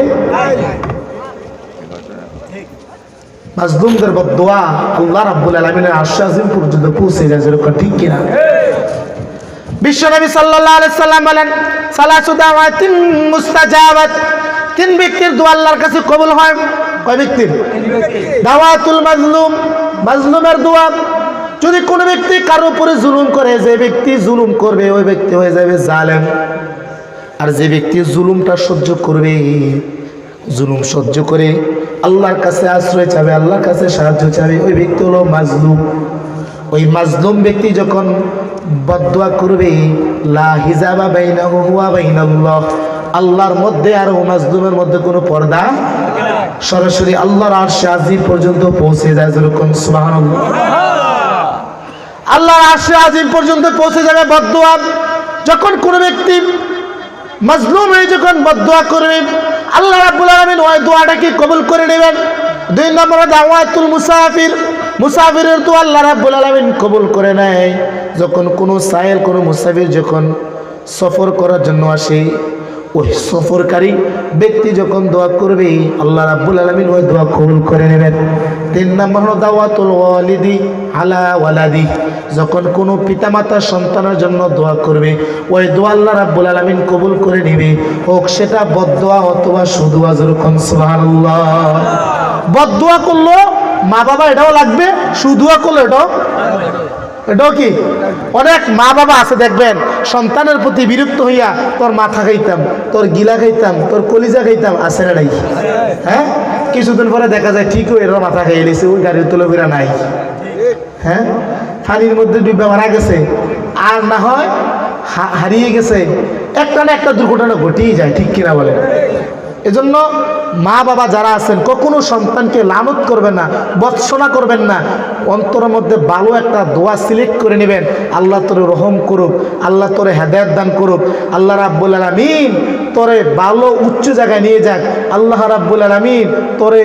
মাজলুমদের বদদোয়া আল্লাহ রাব্বুল আলামিনের আরশ আজিম পর্যন্ত পৌঁছে যায়, যেরকম ঠিক কিনা? বিশ্বনবী সাল্লাল্লাহু আলাইহি সাল্লাম বলেন, সালাসু দাওয়াতিন মুস্তাজাবাত, তিন ব্যক্তির দোয়া আল্লাহর কাছে কবুল হয়। কয় ব্যক্তির? দাওয়াতুল মাজলুম, মাজলুমের দোয়া। যদি কোনো ব্যক্তি কারো উপরে জুলুম করে, যে ব্যক্তি জুলুম করবে ওই ব্যক্তি হয়ে যাবে জালেম। আর যে ব্যক্তি জুলুমটা সহ্য করবে, জুলুম সহ্য করে আল্লাহর কাছে আশ্রয় চাবে, আল্লাহর কাছে সাহায্য চাবে, ওই ব্যক্তি হলো মাজলুম। ওই মাজলুম ব্যক্তি যখন বদদোয়া করবে, লা হিজাবা বাইনাহু ওয়া বাইনাল্লাহ, আল্লাহর মধ্যে আর মাজলুমের মধ্যে কোনো পর্দা, সরাসরি আল্লাহর আরশে আজিম পর্যন্ত পৌঁছে যায়, যেরকম সুবহানাল্লাহ। আল্লাহর আরশে আজিম পর্যন্ত পৌঁছে যাবে বদদোয়া। যখন কোনো ব্যক্তি মাজলুম হয়ে যখন বদদোয়া করবে, আল্লাহ রাব্বুল আলামিন ওই দোয়াটাকে কবুল করে নেবেন। 2 নম্বরে দাওয়াতুল মুসাফির, মুসাফিরের দোয়া আল্লাহ রাব্বুল আলামিন কবুল করে নেয়। যখন কোনো সায়েল, কোনো মুসাফির যখন সফর করার জন্য আসে, ওই সফরকারী ব্যক্তি যখন দোয়া করবে, আল্লাহ রাব্বুল আলামিন ওই দোয়া কবুল করে নেবেন। 3 নম্বর হলো দাওয়াতুল ওয়ালিদি আলা ওয়ালাদি, যখন কোনো পিতামাতা সন্তানের জন্য দোয়া করবে, ওই দোয়া আল্লাহ রাব্বুল আলামিন কবুল করে নেবে, হোক সেটা বদদোয়া অথবা সুদোয়া, যেরকম সুবহানাল্লাহ। বদদোয়া করলো মা বাবা এটাও লাগবে, সুদোয়া করলো এটাও কি? অনেক মা বাবা আছে দেখবেন সন্তানের প্রতি বিরক্ত হইয়া, তোর মাথা খাইতাম, তোর গিলা খাইতাম, তোর কলিজা খাইতাম, আছে না নাই? হ্যাঁ, কিছুদিন পরে দেখা যায় ঠিকই এর মাথা খাইয়ে নিয়েছে, ওই গাড়ির তুলে ফিরা নাই। হ্যাঁ, পানির মধ্যে ডুবে মারা গেছে, আর না হয় হারিয়ে গেছে। একটা না একটা দুর্ঘটনা ঘটেই যায়, ঠিক কিনা বলে? এজন্য মা বাবা যারা আছেন, কখনো সন্তানকে লানত করবেন না, বৎসনা করবেন না। অন্তরের মধ্যে ভালো একটা দোয়া সিলেক্ট করে নেবেন, আল্লাহ তোরে রহম করুক, আল্লাহ তোরে হেদায়েত দান করুক, আল্লাহ রাব্বুল আলামিন তোরে ভালো উচ্চ জায়গায় নিয়ে যাক, আল্লাহ রাব্বুল আলামিন তোরে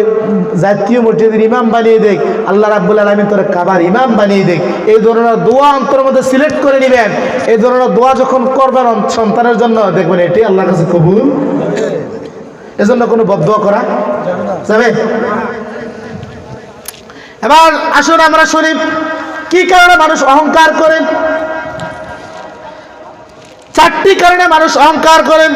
জাতীয় মসজিদের ইমাম বানিয়ে দেখ, আল্লাহ রাব্বুল আলামিন তোরে কাবার ইমাম বানিয়ে দেখ। এই ধরনের দোয়া অন্তরের মধ্যে সিলেক্ট করে নেবেন। এই ধরনের দোয়া যখন করবেন সন্তানের জন্য, দেখবেন এটি আল্লাহর কাছে কবুল। এজন্য কোনো বদদোয়া করা যাবে? এবার আসুন আমরা শুনি কি কারণে মানুষ অহংকার করেন। 4টি কারণে মানুষ অহংকার করেন।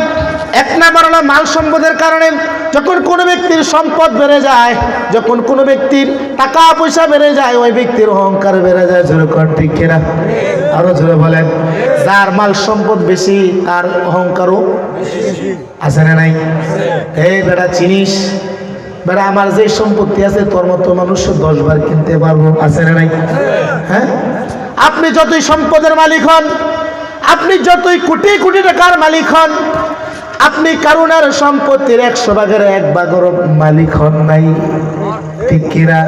1 নম্বর হলো মাল সম্পদের কারণে। যখন কোনো ব্যক্তির সম্পদ বেড়ে যায়, যখন কোনো ব্যক্তির টাকা পয়সা বেড়ে যায়, ওই ব্যক্তির অহংকার বেড়ে যায়, যেরকম ঠিক কিনা? আরো জোরে বলেন। যার মাল সম্পদ বেশি তার অহংকারও আছে না নাই? এই বেটা চিনিস, বেটা আমার যে সম্পত্তি আছে তোর মতো মানুষ 10 বার কিনতে পারবো, আছে না নাই? হ্যাঁ, আপনি যতই সম্পদের মালিক হন, আপনি যতই কোটি কোটি টাকার মালিক হন, আপনি কারুনের সম্পত্তির 100 ভাগের 1 ভাগের মালিক হন নাই, ঠিক কিনা?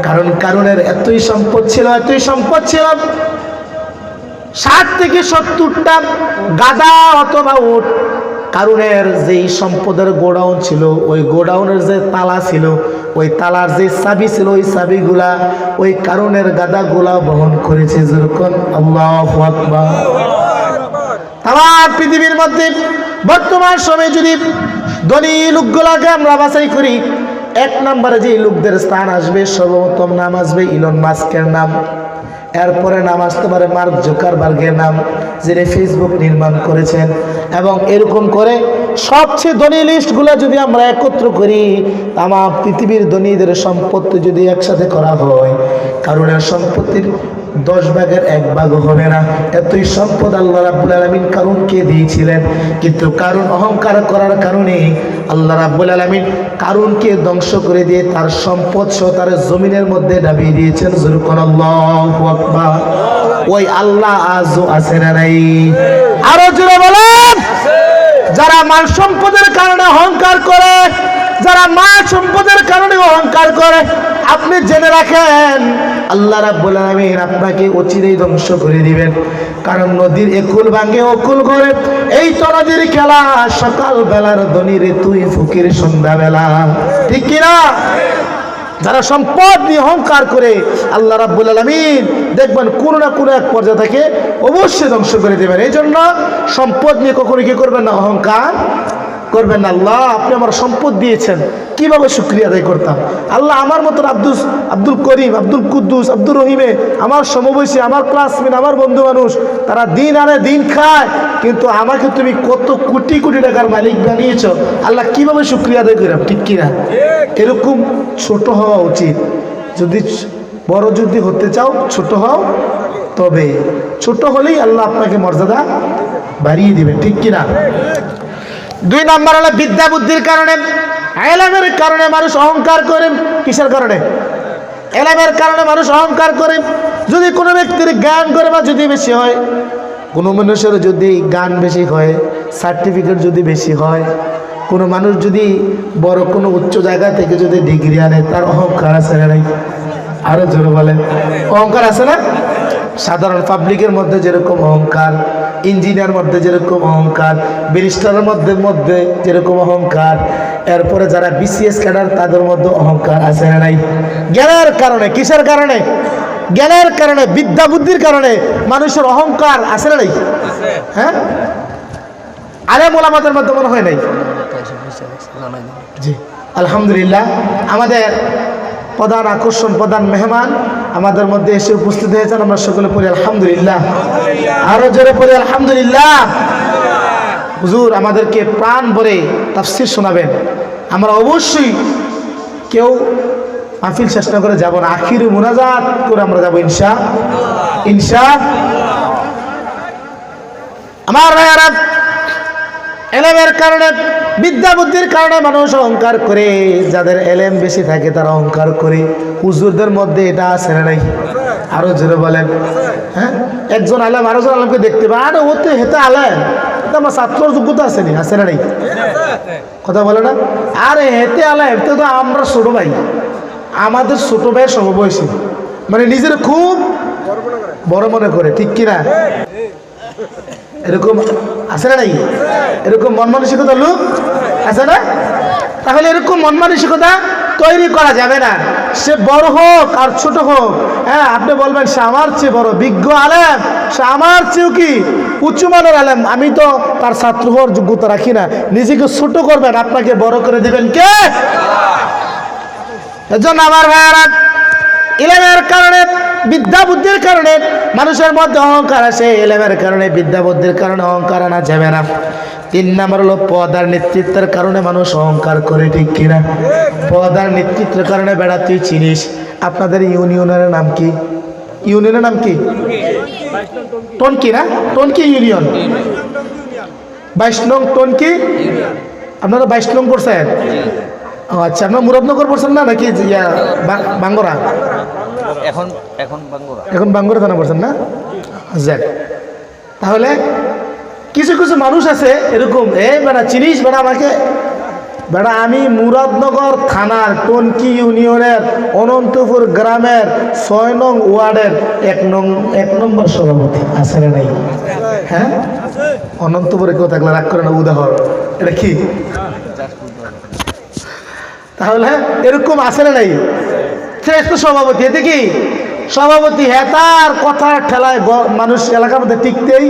কারণ কারুনের এতই সম্পদ ছিল, এতই সম্পদ ছিল, 60 থেকে 70টা গাধা অথবা উট। কারুনের যেই সম্পদের গোডাউন ছিল, ওই গোডাউনের যে তালা ছিল, ওই তালার যে চাবি ছিল, ওই চাবিগুলা ওই কারুনের গাধাগুলা বহন করেছে, যেরকম আল্লাহু আকবার। আমার পৃথিবীর মধ্যে বর্তমান সময়ে যদি ধনী লোকগুলাকে আমরা বাছাই করি, 1 নম্বরে যে লোকদের স্থান আসবে, সর্বপ্রথম নাম আসবে ইলন মাস্কের নাম। এরপরে নাম আসতে পারে মার্ক জুকারবার্গের নাম, যিনি ফেসবুক নির্মাণ করেছেন। এবং এরকম করে সবচেয়ে ধনী লিস্টগুলো যদি আমরা একত্র করি, আমার পৃথিবীর ধনীদের সম্পত্তি যদি একসাথে করা হয়, কারুনের সম্পত্তির 10 ভাগের 1 ভাগ হবে না। এতই সম্পদ আল্লাহ রাব্বুল আলামিন কারুনকে দিয়েছিলেন, কিন্তু কারুন অহংকার করার কারণে আল্লাহ রাব্বুল আলামিন কারুনকে ধ্বংস করে দিয়ে তার সম্পদ সহ তার জমিনের মধ্যে ডাবিয়ে দিয়েছেন, যেরকম আল্লাহু আকবার। ওই আল্লাহ আজও আছে না নাই? আরো জোরে বলেন। যারা মাল সম্পদের কারণে অহংকার করে, যারা মাল সম্পদের কারণে অহংকার করে, আপনি জেনে রাখেন আল্লাহ রাব্বুল আলামিন আপনাকে অচিরেই ধ্বংস করে দিবেন। কারণ নদীর একুল ভাঙে অকুল করে, এই তো নদীর খেলা। সকাল বেলার ধনী রে তুই ফকির সন্ধ্যাবেলা, ঠিক কিনা? যারা সম্পদ নিয়ে অহংকার করে আল্লাহ রাব্বুল আলামিন দেখবেন কোনো না কোনো এক পর্যায়ে থেকে অবশ্যই ধ্বংস করে দেবেন। এই জন্য সম্পদ নিয়ে কখনো কি করবেন না, অহংকার করবেন না। আল্লাহ আপনি আমার সম্পদ দিয়েছেন, কিভাবে শুকরিয়া আদায় করতাম। আল্লাহ আমার মতন আব্দুল করিম, আব্দুল কুদ্দুস, আব্দুর রহিমে আমার সমবয়সী, আমার ক্লাসমেট, আমার বন্ধু মানুষ, তারা দিন আনে দিন খায়, কিন্তু আমাকে তুমি কত কোটি কোটি টাকার মালিক বানিয়েছ। আল্লাহ কিভাবে শুকরিয়া আদায় করলাম, ঠিক কিনা? এরকম ছোট হওয়া উচিত। যদি বড় যদি হতে চাও ছোট হও, তবে ছোট হলেই আল্লাহ আপনাকে মর্যাদা বাড়িয়ে দিবেন, ঠিক কিনা? 2 নম্বর হলো বিদ্যা বুদ্ধির কারণে, ইলমের কারণে মানুষ অহংকার করে। কিসের কারণে? ইলমের কারণে মানুষ অহংকার করে। যদি কোনো ব্যক্তির জ্ঞান করে বা যদি বেশি হয়, কোনো মানুষের যদি জ্ঞান বেশি হয়, সার্টিফিকেট যদি বেশি হয়, কোনো মানুষ যদি বড় কোনো উচ্চ জায়গা থেকে যদি ডিগ্রি আনে, তার অহংকার আছে না নাই? আরো জোরে বলেন, অহংকার আছে না? সাধারণ পাবলিকের মধ্যে যেরকম অহংকার, ইঞ্জিনিয়ার মধ্যে যেরকম অহংকার, ব্যারিস্টারের মধ্যে যেরকম অহংকার, এরপরে যারা বিসিএস ক্যাডার তাদের মধ্যে অহংকার আছে না নাই? জ্ঞানের কারণে। কিসের কারণে? জ্ঞানের কারণে, বিদ্যা বুদ্ধির কারণে মানুষের অহংকার আছে না নাই? হ্যাঁ, আলেম ওলামাদের মধ্যে মনে হয় নাই? জি আলহামদুলিল্লাহ। আমাদের প্রধান আকর্ষণ, প্রধান মেহমান আমাদের মধ্যে এসে উপস্থিত হয়েছেন। আমরা সকলে পড়ি আলহামদুলিল্লাহ, আরো জোরে পড়ি আলহামদুলিল্লাহ। হুজুর আমাদেরকে প্রাণ ভরে তাফসীর শোনাবেন। আমরা অবশ্যই কেউ মাহফিল শেষ না করে যাব না, আখিরে মুনাজাত করে আমরা যাব ইনশাআল্লাহ। আমার ভাইয়ারা, এলেমের কারণে, বিদ্যা বুদ্ধির কারণে মানুষ অহংকার করে। যাদের এলেম বেশি থাকে তারা অহংকার করে। হুজুরদের মধ্যে এটা আছে না নাই? আরো জোরে বলেন। হ্যাঁ, একজন আলেম আরেকজন আলেমকে দেখতে পায়, আরে ও তো হেতে আলেম, আমার ছাত্রর যোগ্যতা আছে নি? আছে না নাই? কথা বলে না? আরে হেতে আলেম তো আমরা ছোট ভাই, আমাদের ছোট ভাইয়ের সমবয়সী, মানে নিজের খুব বড় মনে করে, ঠিক কিনা? এরকম আছে না নাই? এরকম মন মানসিকতা লোক আছে না? তাহলে এরকম মন মানসিকতা তৈরি করা যাবে না। সে বড় হোক আর ছোট হোক, হ্যাঁ, আপনি বলবেন সে আমার চেয়ে বড় বিজ্ঞ আলেম, সে আমার চেয়েও কি উঁচু মানের আলেম, আমি তো তার ছাত্র হওয়ার যোগ্যতা রাখি না। নিজেকে ছোট করবেন, আপনাকে বড় করে দিবেন কে? এজন্য আমার ভাইয়ারা, ইলমের কারণে, বিদ্যা বুদ্ধির কারণে মানুষের মধ্যে অহংকার আসে। ইলমের কারণে, বিদ্যা বুদ্ধির কারণে অহংকার আনা যাবে না। 3 নম্বর হলো পদ আর নেতৃত্বের কারণে মানুষ অহংকার করে, ঠিক কিনা? পদ আর নেতৃত্বের কারণে, বেড়া তুই চিনিস আপনাদের ইউনিয়নের নাম কি? ইউনিয়নের নাম কি? টনকি না? টনকি ইউনিয়ন, 22 নং টনকি। আপনারা 22 নং পড়ছেন? ও আচ্ছা, আপনার মুরাদনগর পড়ছেন না নাকি বাঙ্গরা? এখন বাঙ্গরা থানা পড়ছেন না? যাক, তাহলে কিছু কিছু মানুষ আছে এরকম, বেড়া চিনিস বেড়া আমাকে? বেড়া আমি মুরাদনগর থানার টনকি ইউনিয়নের অনন্তপুর গ্রামের 6 নং ওয়ার্ডের 1 নম্বর সভাপতি। আছে না নাই? হ্যাঁ, অনন্তপুরে কেউ থাকলে রাগ করে না, উদাহরণ এটা কি? তাহলে এরকম আছে না নাই? শ্রেষ্ঠ সভাপতি, এতে কি সভাপতি? হ্যাঁ, তার কথার ঠেলায় মানুষ এলাকার মধ্যে টিকতেই।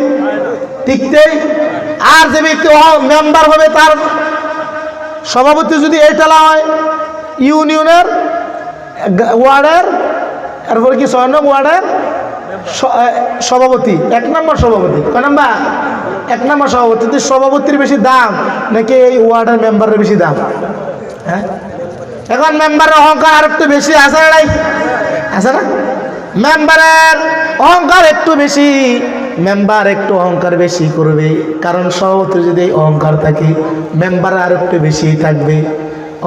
আর যে ব্যক্তি মেম্বার হবে, তার সভাপতি যদি এই ঠেলা হয় ইউনিয়নের ওয়ার্ডের, এরপরে কি 6 নং ওয়ার্ডের সভাপতি, 1 নম্বর সভাপতি। কয় নাম্বার? 1 নম্বর সভাপতি। সভাপতির বেশি দাম নাকি এই ওয়ার্ডের মেম্বারের বেশি দাম? হ্যাঁ, এখন মেম্বারের অহংকার আর একটু বেশি আছে না নাই? আছে না? মেম্বারের অহংকার একটু বেশি, মেম্বার একটু অহংকার বেশি করবে। কারণ সভাপতি যদি অহংকার থাকে, মেম্বার আর একটু বেশি থাকবে,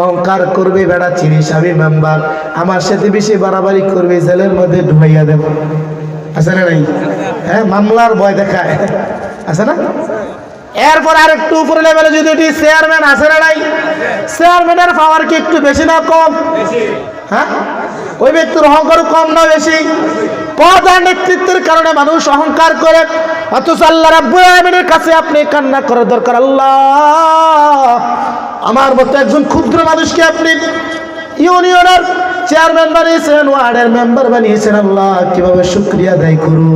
অহংকার করবে। বেড়া চিনিস আমি মেম্বার, আমার সাথে বেশি বাড়াবাড়ি করবে, জেলের মধ্যে ঢুকাইয়া দেব। আছে না নাই? হ্যাঁ, মামলার ভয় দেখায়। আছে না? এরপর আর একটু উপরে লেভেলে যদি এটি চেয়ারম্যান, আছে না নাই? চেয়ারম্যানের পাওয়ার কি একটু বেশি না কম? হ্যাঁ, ওই ব্যক্তির অহংকার কম না বেশি? পদ আর নেতৃত্বের কারণে মানুষ অহংকার করে, অথচ আল্লাহ রাব্বুল আলামিনের কাছে আপনি কান্না করার দরকার, আল্লাহ আমার মতো একজন ক্ষুদ্র মানুষকে আপনি ইউনিয়নের চেয়ারম্যান বানিয়েছেন, ওয়ার্ডের মেম্বার বানিয়েছেন, আল্লাহ কিভাবে শুকরিয়া আদায় করু?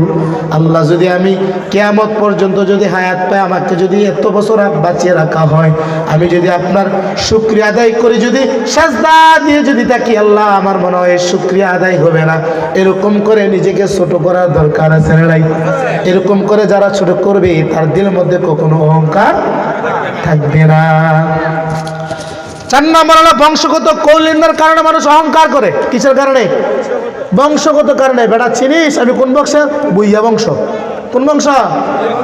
আল্লাহ যদি আমি কিয়ামত পর্যন্ত যদি হায়াত পাই, আমাকে যদি এত বছর বাঁচিয়ে রাখা হয়, আমি যদি আপনার শুকরিয়া আদায় করি, যদি সাজদা দিয়ে যদি থাকি, আল্লাহ আমার মনে হয় শুকরিয়া আদায় হবে না। এরকম করে নিজেকে ছোট করার দরকার আছে না নাই? এরকম করে যারা ছোট করবে তার দিলের মধ্যে কখনো অহংকার থাকবে না। 4 নম্বর হলো বংশগত কৌলীন্যের কারণে মানুষ অহংকার করে। কিসের কারণে? বংশগত কারণে। বেটা চিনিস আমি কোন বংশের? বুইয়া বংশ। কোন বংশ?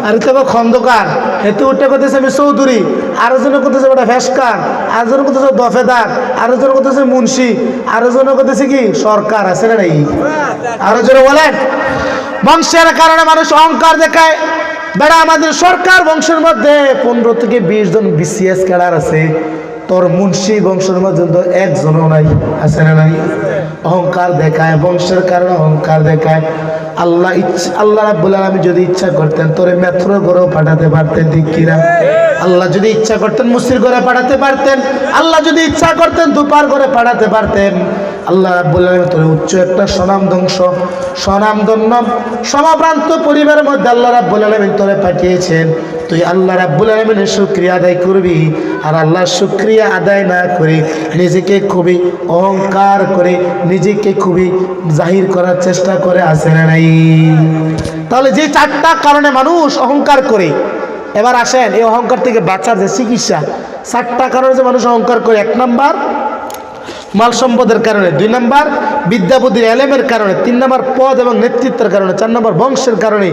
আর তো খন্দকার, হেতু উঠে করতেছে আমি চৌধুরী, আরো জনে করতেছে বেটা ভেসকার, আরো জন করতেছে দফেদার, আরো জন করতেছে মুন্সি, আরো জন করতেছে কি সরকার, আছে না নাই? আরো জনে বলেন। বংশের কারণে মানুষ অহংকার দেখায়। বেটা আমাদের সরকার বংশের মধ্যে 15 থেকে 20 জন বিসিএস ক্যাডার আছে, তোর মুন্সি বংশের মধ্যে তো একজনও নাই, আছে না নাই? অহংকার দেখায়, বংশের কারণে অহংকার দেখায়। আল্লাহ রাব্বুল আলামিন যদি ইচ্ছা করতেন তোরে মেট্রো ঘরেও পাঠাতে পারতেন, ঠিক কিনা? আল্লাহ যদি ইচ্ছা করতেন মুসির ঘরে পাঠাতে পারতেন, আল্লাহ যদি ইচ্ছা করতেন দুপার ঘরে পাঠাতে পারতেন। আল্লাহ রাব্বুল আলামিন তোরে উচ্চ একটা স্বনামধন্য সমাপ্রান্ত পরিবারের মধ্যে আল্লাহ রাব্বুল আলামিন তোরে পাঠিয়েছেন। তুই আল্লাহ রাব্বুল আলামিনের শুকরিয়া আদায় করবি। আর আল্লাহর শুকরিয়া আদায় না করে নিজেকে খুবই অহংকার করে নিজেকে খুবই জাহির করার চেষ্টা করে, আছে না নাই? তাহলে যে 4টা কারণে মানুষ অহংকার করে, এবার আসেন এই অহংকার থেকে বাঁচার যে চিকিৎসা। 4টা কারণে যে মানুষ অহংকার করে: 1 নাম্বার মাল সম্পদের কারণে, 2 নাম্বার বিদ্যা বুদ্ধির এলেমের কারণে, 3 নাম্বার পদ এবং নেতৃত্বের কারণে, 4 নাম্বার বংশের কারণে।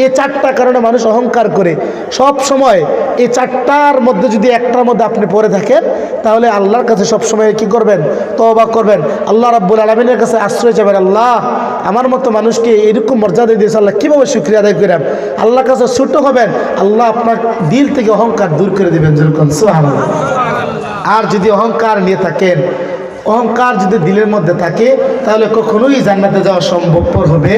এই 4টা কারণে মানুষ অহংকার করে। সব সময় এই 4টার মধ্যে যদি একটার মধ্যে আপনি পড়ে থাকেন, তাহলে আল্লাহর কাছে সব সময় কি করবেন? তওবা করবেন, আল্লাহ রাব্বুল আলামিনের কাছে আশ্রয় চাইবেন। আল্লাহ আমার মতো মানুষকে এরকম মর্যাদা দিয়েছে, আল্লাহ কীভাবে শুকরিয়া আদায় করেন? আল্লাহর কাছে ছোট হবেন, আল্লাহ আপনার দিল থেকে অহংকার দূর করে দেবেন, যেরকম সুবহানাল্লাহ। আর যদি অহংকার নিয়ে থাকেন, অহংকার যদি দিলের মধ্যে থাকে, তাহলে কখনোই জান্নাতে যাওয়া সম্ভবপর হবে।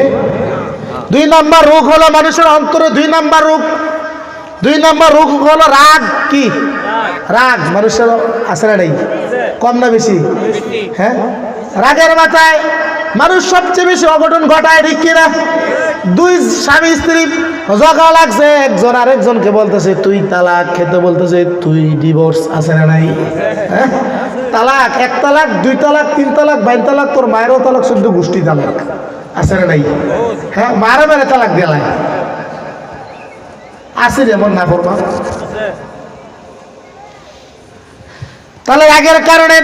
2 নাম্বার রোগ হলো মানুষের অন্তরে, 2 নাম্বার রোগ হলো রাগ। কি রাগ? মানুষের আছে না নেই? কম না বেশি? হ্যাঁ, রাগের মাথায় মানুষ সবচেয়ে বেশি অঘটন ঘটায়, ঠিক কিনা? 2 স্বামী স্ত্রী ঝগড়া লাগছে, একজন আরেকজনকে বলতেছে তুই তালাক, খেতে বলতেছে তুই ডিভোর্স, আছে না নাই? হ্যাঁ, তালাক, 1 তালাক, 2 তালাক, 3 তালাক, 22 তালাক, তোর মায়েরও তালাক, 14 গোষ্ঠী তালাক, আছে না নাই? হ্যাঁ, মারা মেরে তালাক দিলাই আছে যেমন না করবা। তাহলে রাগের কারণে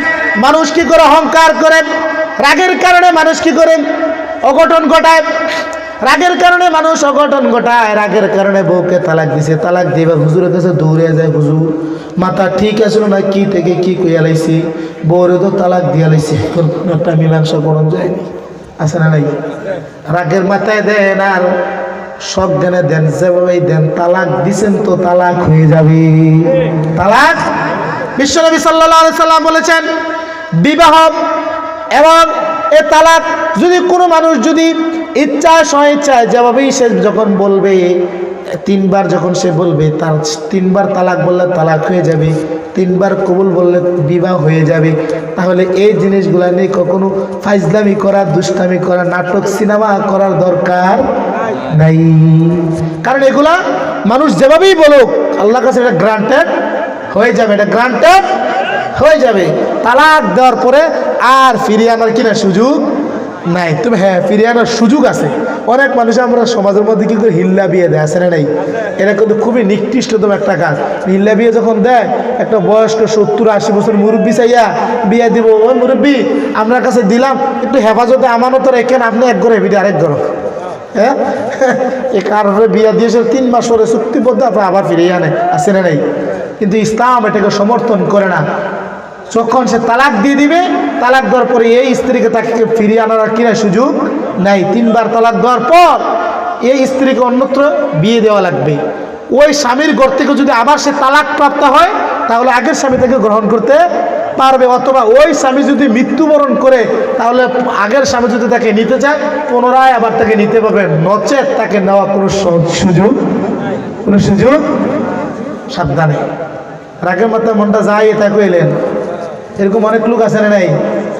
মানুষ কি করে? অহংকার করে। রাগের কারণে মানুষ কি করে? অঘটন ঘটায়। রাগের কারণে মানুষ অঘটন ঘটায়। রাগের কারণে বউকে তালাক দিছে, তালাক দিবে হুজুরের কাছে দৌড়ে যায়, হুজুর মাথা ঠিক আসলো না, কি থেকে কি কইয়া লাইছি, বউরে তো তালাক দিয়া লাইছি, একটা মীমাংসা করণ যায়নি, আছে না নাই? রাগের মাথায় দেন আর সব জ্ঞানে দেন, যেভাবে দেন, তালাক দিছেন তো তালাক হয়ে যাবে। তালাক, বিশ্বনবী সাল্লাল্লাহু আলাইহি সাল্লাম বলেছেন, বিবাহ এবং এ তালাক যদি কোনো মানুষ যদি ইচ্ছায় স্বইচ্ছায় যেভাবেই সে যখন বলবে, 3 বার যখন সে বলবে, তার 3 বার তালাক বললে তালাক হয়ে যাবে, 3 বার কবুল বললে বিবাহ হয়ে যাবে। তাহলে এই জিনিসগুলা নিয়ে কখনো ফাইজলামি করা, দুষ্টামি করা, নাটক সিনেমা করার দরকার নাই। কারণ এগুলা মানুষ যেভাবেই বলুক, আল্লাহর কাছে এটা গ্রান্টেড হয়ে যাবে, এটা গ্রান্টেড হয়ে যাবে। তালাক দেওয়ার পরে আর ফিরিয়ে আনার কিনা সুযোগ নাই। তুমি হ্যাঁ, ফিরিয়ে আনার সুযোগ আছে। অনেক মানুষ আমরা সমাজের মধ্যে কি করে হিল্লা বিয়ে দেয়, আছে না নাই? এটা কিন্তু খুবই নিকৃষ্টতম একটা কাজ। হিল্লা বিয়ে যখন দেয়, একটা বয়স্ক 70-80 বছর মুরব্বী চাইয়া বিয়ে দিব, ওই মুরব্বী আপনার কাছে দিলাম, একটু হেফাজতে আমানত রেখেন, আপনি এক ঘরে বিয়ে আরেক ঘর। হ্যাঁ, এই কারণে বিয়ে দিয়েছে 3 মাস পরে চুক্তিবদ্ধ আপনার আবার ফিরিয়ে আনে, আছে না নাই? কিন্তু ইসলাম এটাকে সমর্থন করে না। যখন সে তালাক দিয়ে দিবে, তালাক দেওয়ার পরে এই স্ত্রীকে তাকে ফিরিয়ে আনার কিনা সুযোগ নাই। 3 বার তালাক দেওয়ার পর এই স্ত্রীকে অন্যত্র বিয়ে দেওয়া লাগবে। ওই স্বামীর ঘর থেকে যদি আবার সে তালাক প্রাপ্ত হয়, তাহলে আগের স্বামী তাকে গ্রহণ করতে পারবে, অথবা ওই স্বামী যদি মৃত্যুবরণ করে তাহলে আগের স্বামী যদি তাকে নিতে চায় পুনরায় আবার তাকে নিতে পারবে, নচেত তাকে নেওয়া কোনো সুযোগ সাবধানে। রাগের মাথায় মনটা যায় তা কইলেন, এরকম অনেক লোক আছে না নাই?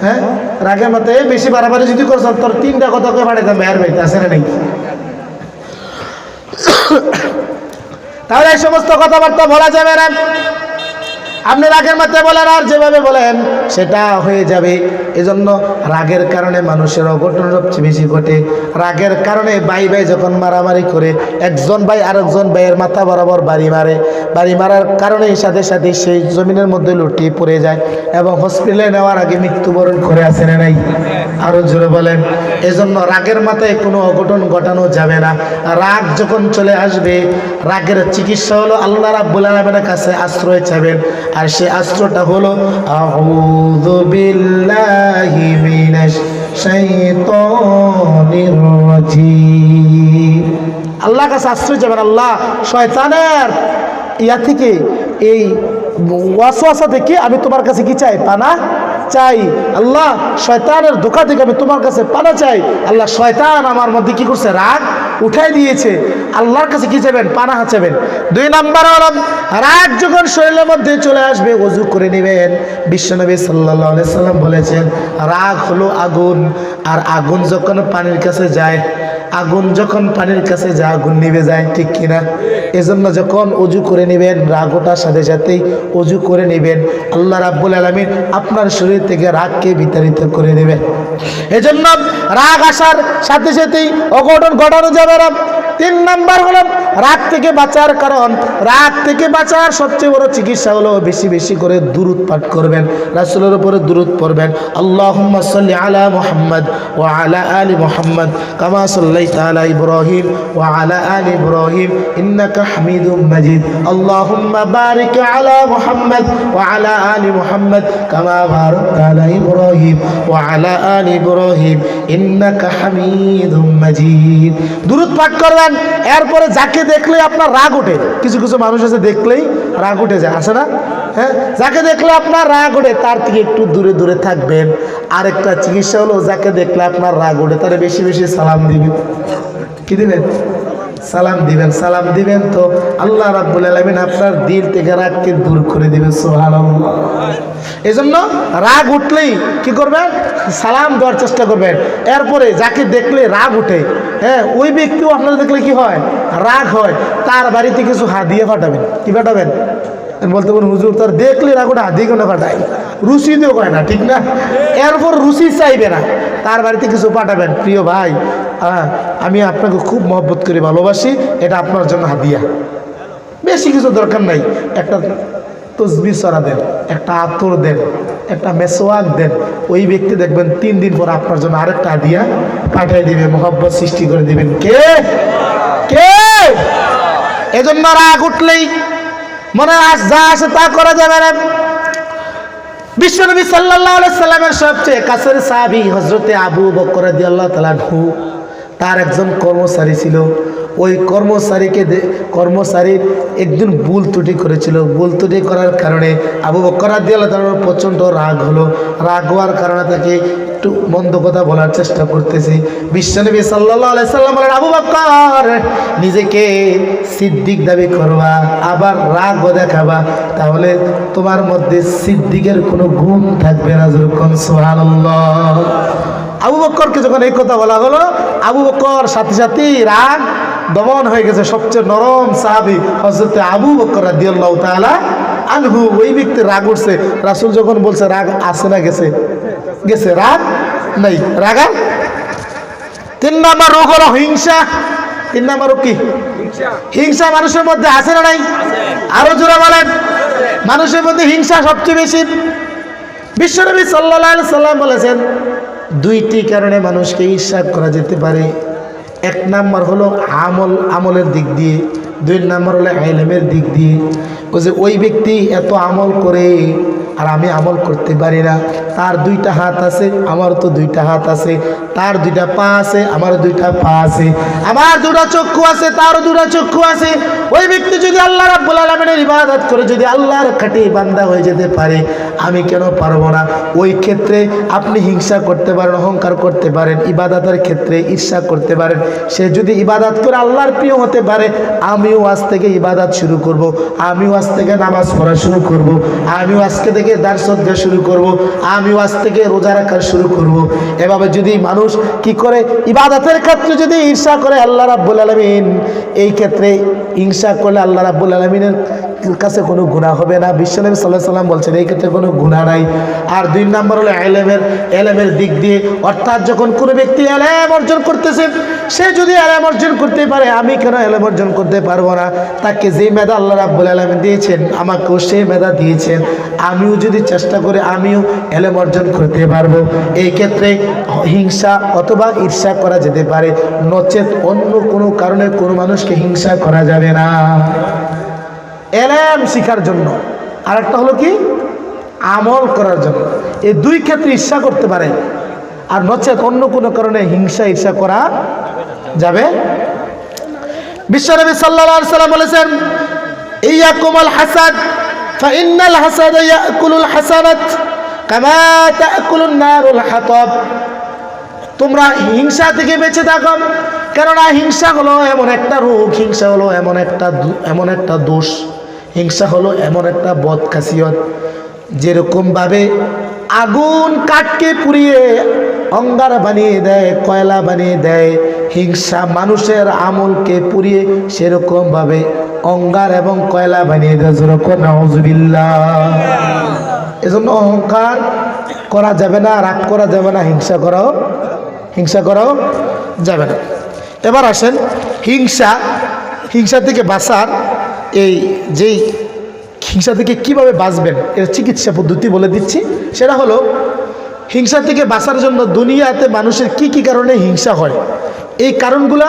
হ্যাঁ, রাগের মাথায় বেশি বাড়াবাড়ি যদি করছ তোর 3টা কথা করে পাঠাইতাম মেয়ের বাড়িতে, আছে না নাই? তাহলে এই সমস্ত কথাবার্তা বলা যাবে না। আপনি রাগের মাথায় বলেন আর যেভাবে বলেন সেটা হয়ে যাবে। এজন্য রাগের কারণে মানুষের অঘটন সবচেয়ে বেশি ঘটে। রাগের কারণে ভাই যখন মারামারি করে, একজন ভাই আরেকজন ভাইয়ের মাথা বরাবর বাড়ি মারে, বাড়ি মারার কারণে সাথে সাথে সেই জমিনের মধ্যে লুটিয়ে পড়ে যায় এবং হসপিটালে নেওয়ার আগে মৃত্যুবরণ করে, আছে না নাই? আরো জোরে বলেন। এজন্য রাগের মাথায় কোনো অঘটন ঘটানো যাবে না। রাগ যখন চলে আসবে, রাগের চিকিৎসা হলো আল্লাহ রাব্বুল আলামিনের কাছে আশ্রয় চাইবেন, আর সে আশ্রয়টা হলো আউযু বিল্লাহি মিনাশ শাইতানির রাজিম। আল্লাহর কাছে আশ্রয় চাইবেন। আল্লাহ, শয়তানের ইয়া থেকে, এই ওয়াসওয়াসা থেকে আমি তোমার কাছে কি চাই? পানা চাই। আল্লাহ, শয়তানের ধোঁকা থেকে আমি তোমার কাছে পানা চাই। আল্লাহ, শয়তান আমার মধ্যে কি করছে? রাগ উঠাই দিয়েছে। আল্লাহর কাছে কি চাইবেন? পানা চাইবেন। 2 নম্বর হলো রাগ যখন শরীরের মধ্যে চলে আসবে ওযু করে নেবেন। বিশ্বনবী সাল্লাল্লাহু আলাইহি সাল্লাম বলেছেন রাগ হলো আগুন, আর আগুন যখন পানির কাছে যায়, আগুন যখন পানির কাছে যায় আগুন নিভে যায়, ঠিক কিনা? এজন্য যখন ওযু করে নেবেন, রাগ ওঠার সাথে সাথেই ওযু করে নেবেন, আল্লাহ রাব্বুল আলামিন আপনার শরীর থেকে রাগকে বিতাড়িত করে দেবে। এজন্য রাগ আসার সাথে সাথেই অঘটন ঘটানো যাবে না। 3 নম্বর হলো রাগ থেকে বাঁচার কারণ, রাগ থেকে বাঁচার সবচেয়ে বড় চিকিৎসা হলো বেশি বেশি করে দুরূদ পাঠ করবেন, রাসূলের উপরে দুরূদ পড়বেন। আল্লাহুম্মা সাল্লি আলা মুহাম্মদ ওয়া আলা আলি মুহাম্মদ কামা সাল্লাইতা আলা ইব্রাহিম ওয়া আলা আলি ইব্রাহিম ইন্নাকা হামিদুম মাজিদ। আল্লাহুম্মা বারিক আলা মুহাম্মদ ওয়া আলা আলি মুহাম্মদ কামা বারাকতা আলা ইব্রাহিম ওয়া আলা আলি ইব্রাহিম ইন্নাকা হামিদুম মাজিদ। দুরূদ পাঠ করবেন। এরপরে যাকে দেখলে আপনার রাগ ওঠে, কিছু কিছু মানুষ আছে দেখলেই রাগ উঠে যায়, আছে না? হ্যাঁ, যাকে দেখলে আপনার রাগ ওঠে তার থেকে একটু দূরে দূরে থাকবেন। আরেকটা চিকিৎসা হলো যাকে দেখলে আপনার রাগ ওঠে তারে বেশি বেশি সালাম দিবেন। কি দিবেন? সালাম দিবেন। সালাম দিবেন তো আল্লাহ রাব্বুল আলামিন আপনার দিল থেকে রাগকে দূর করে দিবেন। সুবহানাল্লাহ। এজন্য রাগ উঠলেই কি করবেন? সালাম দেওয়ার চেষ্টা করবেন। এরপরে যাকে দেখলে রাগ উঠে, হ্যাঁ, ওই ব্যক্তিও আপনারা দেখলে কি হয়? রাগ হয়, তার বাড়িতে কিছু হাদিয়া পাঠাবেন। কি পাঠাবেন? বলতে পারেন হুজুর তার দেখলে রাগ ওঠে, হাদিয়া কেন পাঠায়? রুচি দিও কয় না, ঠিক না? এরপর রুচি চাইবে না, তার বাড়িতে কিছু পাঠাবেন। প্রিয় ভাই, আমি আপনাকে খুব মহব্বত করি, ভালোবাসি, এটা আপনার জন্য হাদিয়া। বেশি কিছু দরকার নাই, একটা তসবিহ সরা দেন, একটা আতর দেন, একটা মেসওয়াক দেন। ওই ব্যক্তি দেখবেন 3 দিন পর আপনার জন্য আরেকটা হাদিয়া পাঠিয়ে দিবে, মহব্বত সৃষ্টি করে দিবেন। কে? এজন্য রাগ উঠলেই মনে যা আসে তা করা যাবে না। বিশ্বনবী সাল্লাল্লাহু আলাইহি সাল্লামের সবচেয়ে কাছের সাহাবী হযরতে আবু বকর রাদিয়াল্লাহু তাআলা আনহু, তার একজন কর্মচারী ছিল। ওই কর্মচারীর একদিন ভুল ত্রুটি করেছিল। ভুল ত্রুটি করার কারণে আবু বকর রাদিয়াল্লাহু তাআলার প্রচণ্ড রাগ হলো। রাগ হওয়ার কারণে তাকে একটু মন্দ কথা বলার চেষ্টা করতেছে। বিশ্বনবী সাল্লাল্লাহু আলাইহি সাল্লাম বলেন, আবু বকর, নিজেকে সিদ্দিক দাবি করবা আবার রাগও দেখাবা, তাহলে তোমার মধ্যে সিদ্দিকের কোনো গুণ থাকবে না। যখন সুবহানাল্লাহ। আবু বকরকে যখন এই কথা বলা হলো, আবু বকর সাথে সাথে রাগ দমন হয়ে গেছে। সবচেয়ে নরম সাহাবী হযরত আবু বকর রাদিয়াল্লাহু তাআলা আনহু, ওই ব্যক্তি রাগ উঠছে। রাসূল যখন বলছে রাগ আছে না গেছে? গেছে, রাগ নাই। রাগা 3 নম্বর রোগ হলো হিংসা। 3 নম্বর রোগ কি? হিংসা মানুষের মধ্যে আছে না নাই? আরো জোরে বলেন। মানুষের মধ্যে হিংসা সবচেয়ে বেশি। বিশ্বনবী সাল্লাল্লাহু আলাইহি সাল্লাম বলেছেন 2টি কারণে মানুষকে ঈর্ষা করা যেতে পারে। 1 নম্বর হলো আমলের দিক দিয়ে, 2 নম্বর হলো ইলমের দিক দিয়ে। ওই ব্যক্তি এত আমল করে আর আমি আমল করতে পারি না, তার দুইটা হাত আছে, আমার তো দুইটা হাত আছে, তার দুইটা পা আছে, আমার দুইটা পা আছে, আমার দুটো চক্ষু আছে, তারও দুটো চক্ষু আছে। ওই ব্যক্তি যদি আল্লাহ রাব্বুল আলামিনের ইবাদত করে যদি আল্লাহর খাঁটি বান্দা হয়ে যেতে পারে, আমি কেন পারবো না? ওই ক্ষেত্রে আপনি হিংসা করতে পারেন, অহংকার করতে পারেন, ইবাদতের ক্ষেত্রে ঈর্ষা করতে পারেন। সে যদি ইবাদত করে আল্লাহর প্রিয় হতে পারে, আমিও আজ থেকে ইবাদত শুরু করব, আমিও আজ থেকে নামাজ পড়া শুরু করব, আমিও আজকে থেকে দান সদকা শুরু করব, আমিও আজ থেকে রোজা রাখা শুরু করব। এভাবে যদি মানুষ কি করে ইবাদতের ক্ষেত্রে যদি ঈর্ষা করে আল্লাহ রাব্বুল আলামিন, এই ক্ষেত্রে হিংসা করলে আল্লাহ রাব্বুল আলামিনের কাছে কোনো গুনাহ হবে না। বিশ্বনবী সাল্লাল্লাহু আলাইহি ওয়াসাল্লাম বলছেন এই ক্ষেত্রে কোনো গুনাহ নাই। আর দুই নম্বর হলো এলেমের দিক দিয়ে, অর্থাৎ যখন কোনো ব্যক্তি এলেম অর্জন করতেছে, সে যদি এলেম অর্জন করতে পারে, আমি কেন এলেম অর্জন করতে পারবো না? তাকে যে মেধা আল্লাহ রাব্বুল আলামিন দিয়েছেন, আমাকেও সেই মেধা দিয়েছেন, আমিও যদি চেষ্টা করি আমিও এলেম অর্জন করতে পারবো। এই ক্ষেত্রে হিংসা অথবা ঈর্ষা করা যেতে পারে, নচেত অন্য কোনো কারণে কোনো মানুষকে হিংসা করা যাবে না। এলেম শিখার জন্য, আর একটা হলো কি আমল করার জন্য, এই দুই ক্ষেত্রে ঈর্ষা করতে পারে, আর নচেত অন্য কোনো কারণে হিংসা ঈর্ষা করা যাবে। বিশ্বনবী সাল্লাল্লাহু আলাইহি ওয়াসাল্লাম বলেছেন, ইয়াকুমুল হাসাদ ফাইন্নাল হাসাদা ইয়াকুলুল হাসানাত কামা তাকুলুন নারুল হাতাব। তোমরা হিংসা থেকে বেঁচে থাকো, কেননা হিংসা হলো এমন একটা রোগ, হিংসা হলো এমন একটা দোষ, হিংসা হলো এমন একটা বদখাসিয়ত, যেরকমভাবে আগুন কাঠকে পুড়িয়ে অঙ্গার বানিয়ে দেয়, কয়লা বানিয়ে দেয়, হিংসা মানুষের আমলকে পুড়িয়ে সেরকমভাবে অঙ্গার এবং কয়লা বানিয়ে দেয়। যেরকম নাউজুবিল্লাহ। এজন্য অহংকার করা যাবে না, রাগ করা যাবে না, হিংসা করাও যাবে না। এবার আসেন হিংসা থেকে বাঁচার যেই হিংসা থেকে কিভাবে বাঁচবেন এর চিকিৎসা পদ্ধতি বলে দিচ্ছি। সেটা হলো, হিংসা থেকে বাঁচার জন্য দুনিয়াতে মানুষের কি কি কারণে হিংসা হয়, এই কারণগুলো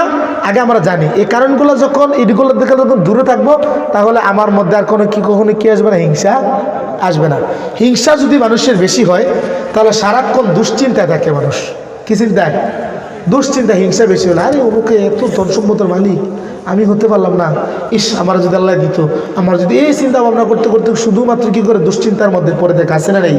আগে আমরা জানি। এই কারণগুলো যখন এইগুলো থেকে যখন দূরে থাকবো, তাহলে আমার মধ্যে আর কখনো কি আসবে না, হিংসা আসবে না। হিংসা যদি মানুষের বেশি হয়, তাহলে সারাক্ষণ দুশ্চিন্তায় থাকে মানুষ। কি চিন্তায়? দুশ্চিন্তা। হিংসা বেশি হলে, আরে ওকে এত ধন সম্পদের মালিক, আমি হতে পারলাম না, ইস আমার যদি আল্লাহ দিত, আমার যদি এই চিন্তা ভাবনা করতে করতে শুধুমাত্র কি করে দুশ্চিন্তার মধ্যে পড়ে থাকে। আছে না নেই?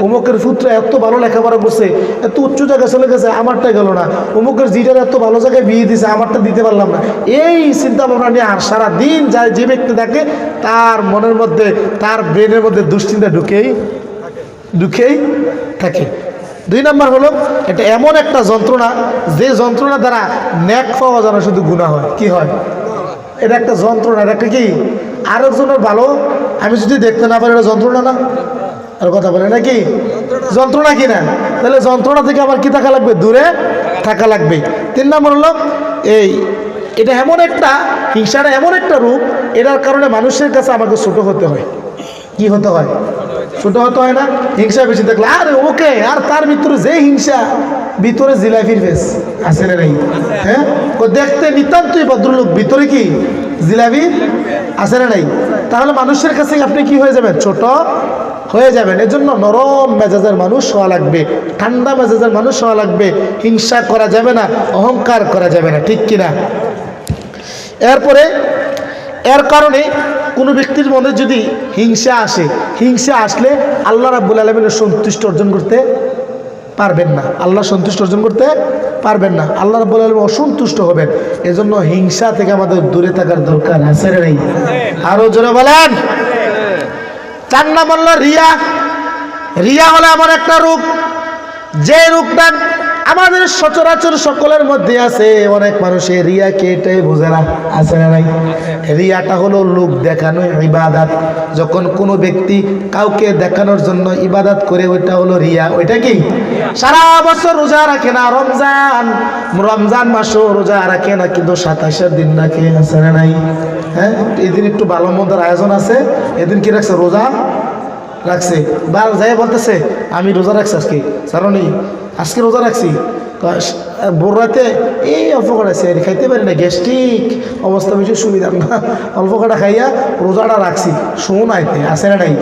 অমুকের পুত্র এত ভালো লেখাপড়া করছে, এত উচ্চ জায়গায় চলে গেছে, আমারটা গেল না। অমুকের জিটার এত ভালো জায়গায় বিয়ে দিয়েছে, আমারটা দিতে পারলাম না। এই চিন্তা ভাবনা নিয়ে আর সারাদিন যায় যে ব্যক্তি থাকে, তার মনের মধ্যে, তার ব্রেনের মধ্যে দুশ্চিন্তা ঢুকেই থাকে। দুই নম্বর হলো, এটা এমন একটা যন্ত্রণা, যে যন্ত্রণা দ্বারা ন্যাক পাওয়া যায় না, শুধু গুনাহ হয়। কি হয়? এটা একটা যন্ত্রণা। এটা একটা কি, আরেকজনের ভালো আমি যদি দেখতে না পারি, এটা যন্ত্রণা না? আর কথা বলে নাকি যন্ত্রণা কি না? তাহলে যন্ত্রণা থেকে আবার কি থাকা লাগবে? দূরে থাকা লাগবে। তিন নম্বর হলো, এটা এমন একটা হিংসাটা এমন একটা রূপ, এটার কারণে মানুষের কাছে আমাকে ছোট হতে হয়। কি হতে হয়? ছোট হতে হয় না? হিংসা বেশি থাকলে আরে ওকে, আর তার ভিতরে যে হিংসা, ভিতরে জিলাপির ফেস আছে না নাই? হ্যাঁ, দেখতে নিতান্তই ভদ্রলোক, ভিতরে কি জিলাপি আছে না নাই? তাহলে মানুষের কাছে আপনি কি হয়ে যাবেন? ছোট হয়ে যাবেন। এজন্য নরম মেজাজের মানুষ হওয়া লাগবে, ঠান্ডা মেজাজের মানুষ হওয়া লাগবে। হিংসা করা যাবে না, অহংকার করা যাবে না। ঠিক কিনা? এরপরে এর কারণে কোনো ব্যক্তির মনে যদি হিংসা আসে, হিংসা আসলে আল্লাহ রাব্বুল আলামিনের সন্তুষ্ট অর্জন করতে পারবেন না। আল্লাহ সন্তুষ্ট অর্জন করতে পারবেন না, আল্লাহ রাব্বুল আলামিন অসন্তুষ্ট হবেন। এজন্য হিংসা থেকে আমাদের দূরে থাকার দরকার আছে না নেই? আরো জোরে বলেন। 4 নম্বর হলো রিয়া। রিয়া হলো এমন একটা রূপ, যে রূপটা আমাদের সচরাচর সকলের মধ্যে আছে। অনেক মানুষের রিয়াকে এটাই বোঝে না। আছে না নাই? রিয়াটা হলো লোক দেখানো ইবাদত। যখন কোনো ব্যক্তি কাউকে দেখানোর জন্য ইবাদত করে, ওইটা হলো রিয়া। ওইটা কি? সারা বছর রোজা রাখে না, রমজান মাসও রোজা রাখে না, কিন্তু 27 দিন রাখে। আছে না নাই? হ্যাঁ, এদিন একটু ভালো মন্দের আয়োজন আছে, এদিন কি রাখছে? রোজা রাখছে। বার যাই বলতেছে আমি রোজা রাখছি আজকে, সারণি আজকে রোজা রাখছি। ভোর রাতে এই অল্প কটাছে খাইতে পারি না, গ্যাস্ট্রিক অবস্থা বেশি সুবিধা না, অল্প কটা খাইয়া রোজাটা রাখছি। শোন আইতে আছে না নাই?